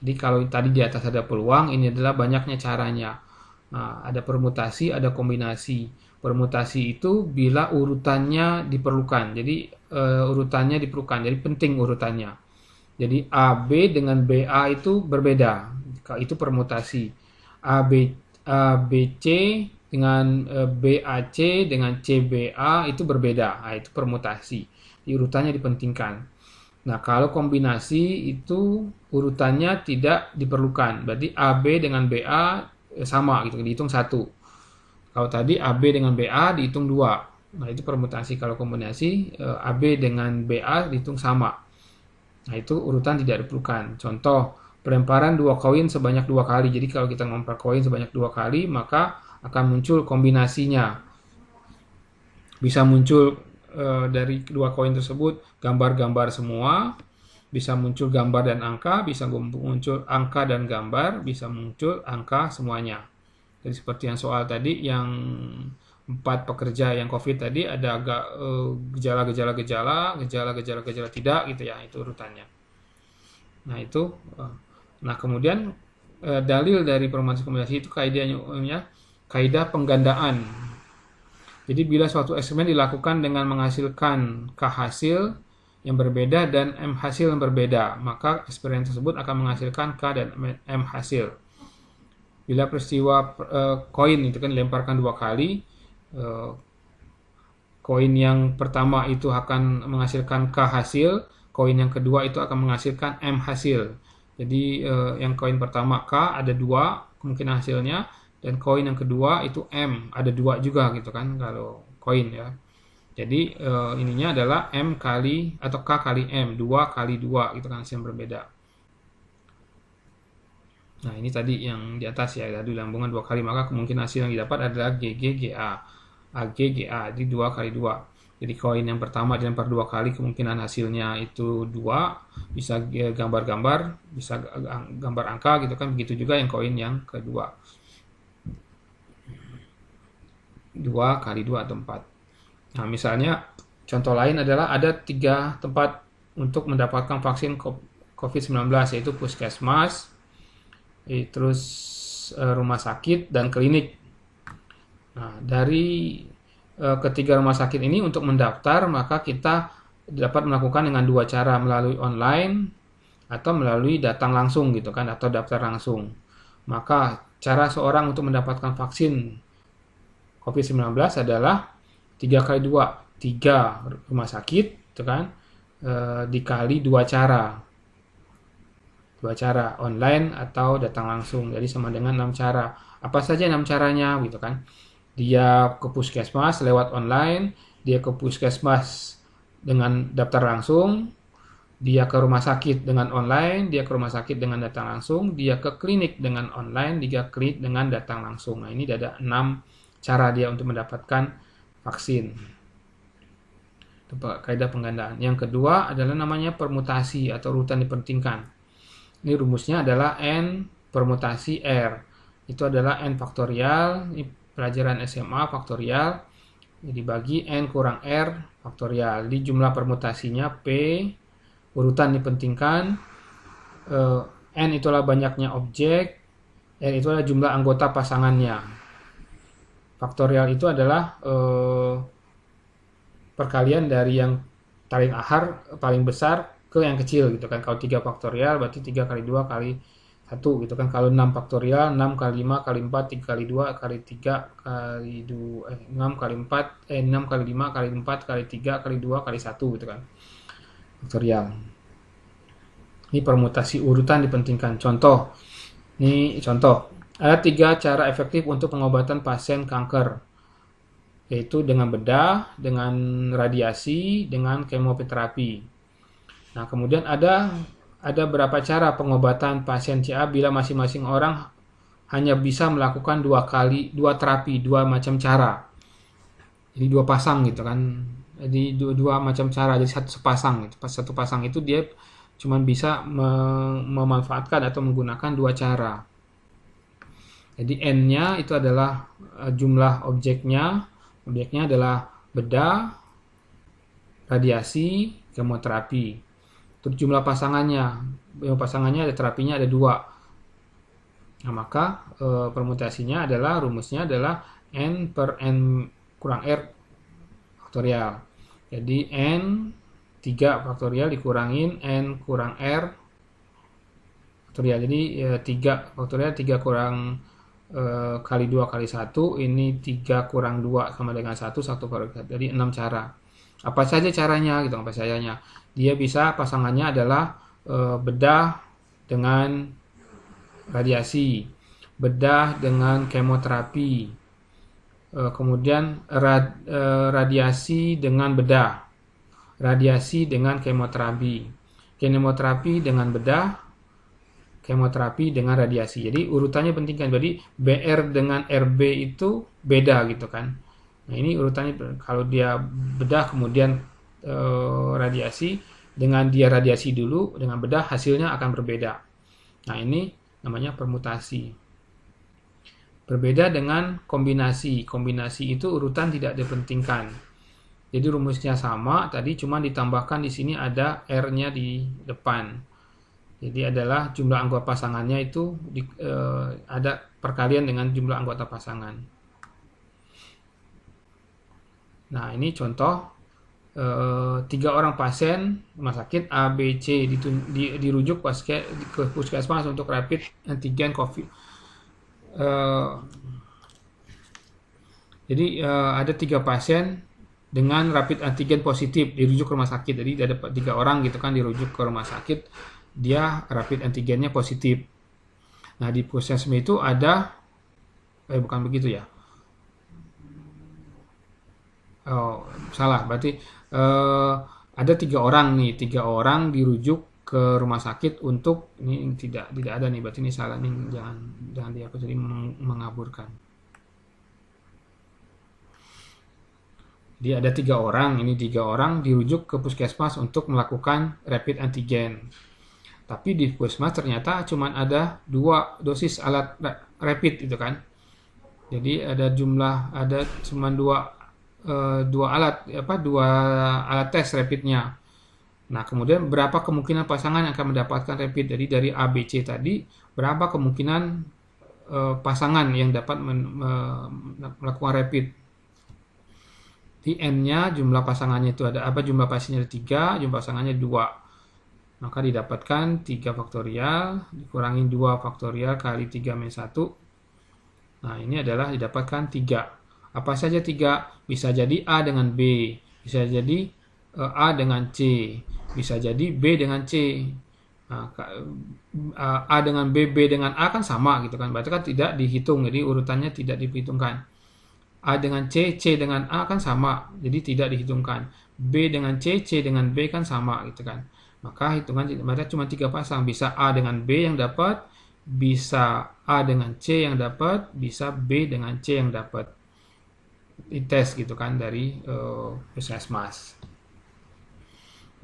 Jadi kalau tadi di atas ada peluang, ini adalah banyaknya caranya. Nah, ada permutasi, ada kombinasi. Permutasi itu bila urutannya diperlukan. Jadi urutannya diperlukan. Jadi penting urutannya. Jadi AB dengan BA itu berbeda. Itu permutasi. ABC dengan BAC dengan CBA itu berbeda. Nah, itu permutasi. Urutannya dipentingkan. Nah, kalau kombinasi itu urutannya tidak diperlukan. Berarti AB dengan BA sama gitu, dihitung 1. Kalau tadi AB dengan BA dihitung 2. Nah, itu permutasi. Kalau kombinasi AB dengan BA dihitung sama. Nah, itu urutan tidak diperlukan. Contoh, pelemparan 2 koin sebanyak 2 kali. Jadi kalau kita melempar koin sebanyak 2 kali, maka akan muncul kombinasinya. Bisa muncul dari 2 koin tersebut gambar-gambar semua, bisa muncul gambar dan angka, bisa muncul angka dan gambar, bisa muncul angka semuanya. Jadi seperti yang soal tadi, yang 4 pekerja yang COVID tadi ada agak gejala-gejala tidak gitu ya, itu urutannya. Nah itu, nah kemudian dalil dari permutasi kombinasi itu kaidahnya kaidah penggandaan. Jadi bila suatu eksperimen dilakukan dengan menghasilkan K hasil yang berbeda dan M hasil yang berbeda, maka eksperimen tersebut akan menghasilkan K dan M hasil. Bila peristiwa koin itu kan dilemparkan 2 kali, koin yang pertama itu akan menghasilkan K hasil, koin yang kedua itu akan menghasilkan M hasil. Jadi yang koin pertama K ada 2 kemungkinan hasilnya, dan koin yang kedua itu M ada 2 juga gitu kan kalau koin ya. Jadi ininya adalah M kali atau K kali M, 2 kali 2 gitu kan, hasil yang berbeda. Nah ini tadi yang di atas ya, tadi lambungan 2 kali, maka kemungkinan hasil yang didapat adalah GGGA, AGGA, jadi 2 kali 2. Jadi koin yang pertama dilempar 2 kali, kemungkinan hasilnya itu 2, bisa gambar-gambar, bisa gambar angka gitu kan, begitu juga yang koin yang kedua. 2 kali 2 atau 4. Nah, misalnya contoh lain adalah ada 3 tempat untuk mendapatkan vaksin COVID-19, yaitu puskesmas, terus rumah sakit, dan klinik. Nah, dari ketiga rumah sakit ini untuk mendaftar, maka kita dapat melakukan dengan 2 cara, melalui online atau melalui datang langsung gitu kan, atau daftar langsung. Maka cara seorang untuk mendapatkan vaksin COVID-19 adalah 3 kali 2, 3 rumah sakit itu kan, dikali 2 cara. 2 cara, online atau datang langsung. Jadi sama dengan 6 cara. Apa saja 6 caranya gitu kan? Dia ke puskesmas lewat online, dia ke puskesmas dengan daftar langsung, dia ke rumah sakit dengan online, dia ke rumah sakit dengan datang langsung, dia ke klinik dengan online, dia ke klinik dengan datang langsung. Nah, ini ada 6 cara dia untuk mendapatkan vaksin. Itu kaidah penggandaan. Yang kedua adalah namanya permutasi atau urutan dipentingkan. Ini rumusnya adalah N permutasi R. Itu adalah N faktorial, ini pelajaran SMA faktorial, dibagi N kurang R faktorial. Di jumlah permutasinya P, urutan dipentingkan, N itulah banyaknya objek, R itulah jumlah anggota pasangannya. Faktorial itu adalah perkalian dari yang paling besar ke yang kecil gitu kan. Kalau 3 faktorial berarti 3 kali 2 kali 1 gitu kan. Kalau 6 faktorial, 6 kali 5 kali 4 3 kali 2 kali 3 kali 2 6 kali 4 6 kali 5 kali 4 kali 3 kali 2 kali 1 gitu kan. Faktorial. Ini permutasi urutan dipentingkan. Contoh. Ini contoh. Ada 3 cara efektif untuk pengobatan pasien kanker, yaitu dengan bedah, dengan radiasi, dengan kemoterapi. Nah, kemudian ada berapa cara pengobatan pasien CA bila masing-masing orang hanya bisa melakukan 2 terapi, 2 macam cara. Jadi 2 pasang gitu kan. Jadi 2 macam cara, jadi satu sepasang gitu. Pas satu pasang itu dia cuma bisa memanfaatkan atau menggunakan 2 cara. Jadi N-nya itu adalah jumlah objeknya. Objeknya adalah bedah, radiasi, kemoterapi. Terus jumlah pasangannya. Pasangannya ada terapinya ada 2. Nah, maka permutasinya adalah rumusnya adalah N per N kurang R faktorial. Jadi N 3 faktorial dikurangin N kurang R faktorial. Jadi 3 faktorial 3 kurang kali 2 kali 1, ini 3 kurang 2 sama dengan 1 faktorial. Jadi 6 cara. Apa saja caranya gitu, apa sayanya. Dia bisa pasangannya adalah bedah dengan radiasi, bedah dengan kemoterapi, kemudian radiasi dengan bedah, radiasi dengan kemoterapi, kemoterapi dengan bedah, kemoterapi dengan radiasi. Jadi urutannya penting kan. Jadi BR dengan RB itu beda gitu kan. Nah, ini urutannya kalau dia bedah kemudian radiasi, dengan dia radiasi dulu dengan bedah hasilnya akan berbeda. Nah, ini namanya permutasi. Berbeda dengan kombinasi. Kombinasi itu urutan tidak dipentingkan. Jadi rumusnya sama, tadi cuma ditambahkan di sini ada R-nya di depan. Jadi adalah jumlah anggota pasangannya itu ada perkalian dengan jumlah anggota pasangan. Nah, ini contoh 3 orang pasien rumah sakit A, B, C dirujuk ke puskesmas untuk rapid antigen COVID. Jadi ada 3 pasien dengan rapid antigen positif dirujuk ke rumah sakit. Jadi ada 3 orang gitu kan dirujuk ke rumah sakit, dia rapid antigennya positif. Nah, di puskesmas itu ada bukan begitu ya. Oh, salah. Berarti ada 3 orang nih, 3 orang dirujuk ke rumah sakit untuk ini tidak ada nih. Berarti ini salah nih, jangan dia jadi mengaburkan. Jadi ada 3 orang, ini 3 orang dirujuk ke puskesmas untuk melakukan rapid antigen. Tapi di puskesmas ternyata cuma ada 2 dosis alat rapid itu kan. Jadi ada cuma 2 alat tes rapidnya. Nah, kemudian berapa kemungkinan pasangan yang akan mendapatkan rapid? Jadi dari ABC tadi berapa kemungkinan pasangan yang dapat melakukan rapid? Di N-nya jumlah pasangannya itu ada jumlah pasiennya ada 3, jumlah pasangannya 2. Maka didapatkan 3 faktorial dikurangin 2 faktorial kali 3 min 1. Nah, ini adalah didapatkan 3. Apa saja 3? Bisa jadi A dengan B, bisa jadi A dengan C, bisa jadi B dengan C. Nah, A dengan B, B dengan A kan sama gitu kan. Berarti kan tidak dihitung, jadi urutannya tidak diperhitungkan. A dengan C, C dengan A kan sama, jadi tidak dihitungkan. B dengan C, C dengan B kan sama gitu kan. Maka hitungan berarti cuma 3 pasang, bisa A dengan B yang dapat, bisa A dengan C yang dapat, bisa B dengan C yang dapat. Dites gitu kan dari puskesmas.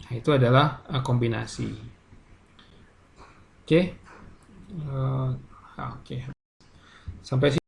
Nah, itu adalah kombinasi. Oke. Sampai sini.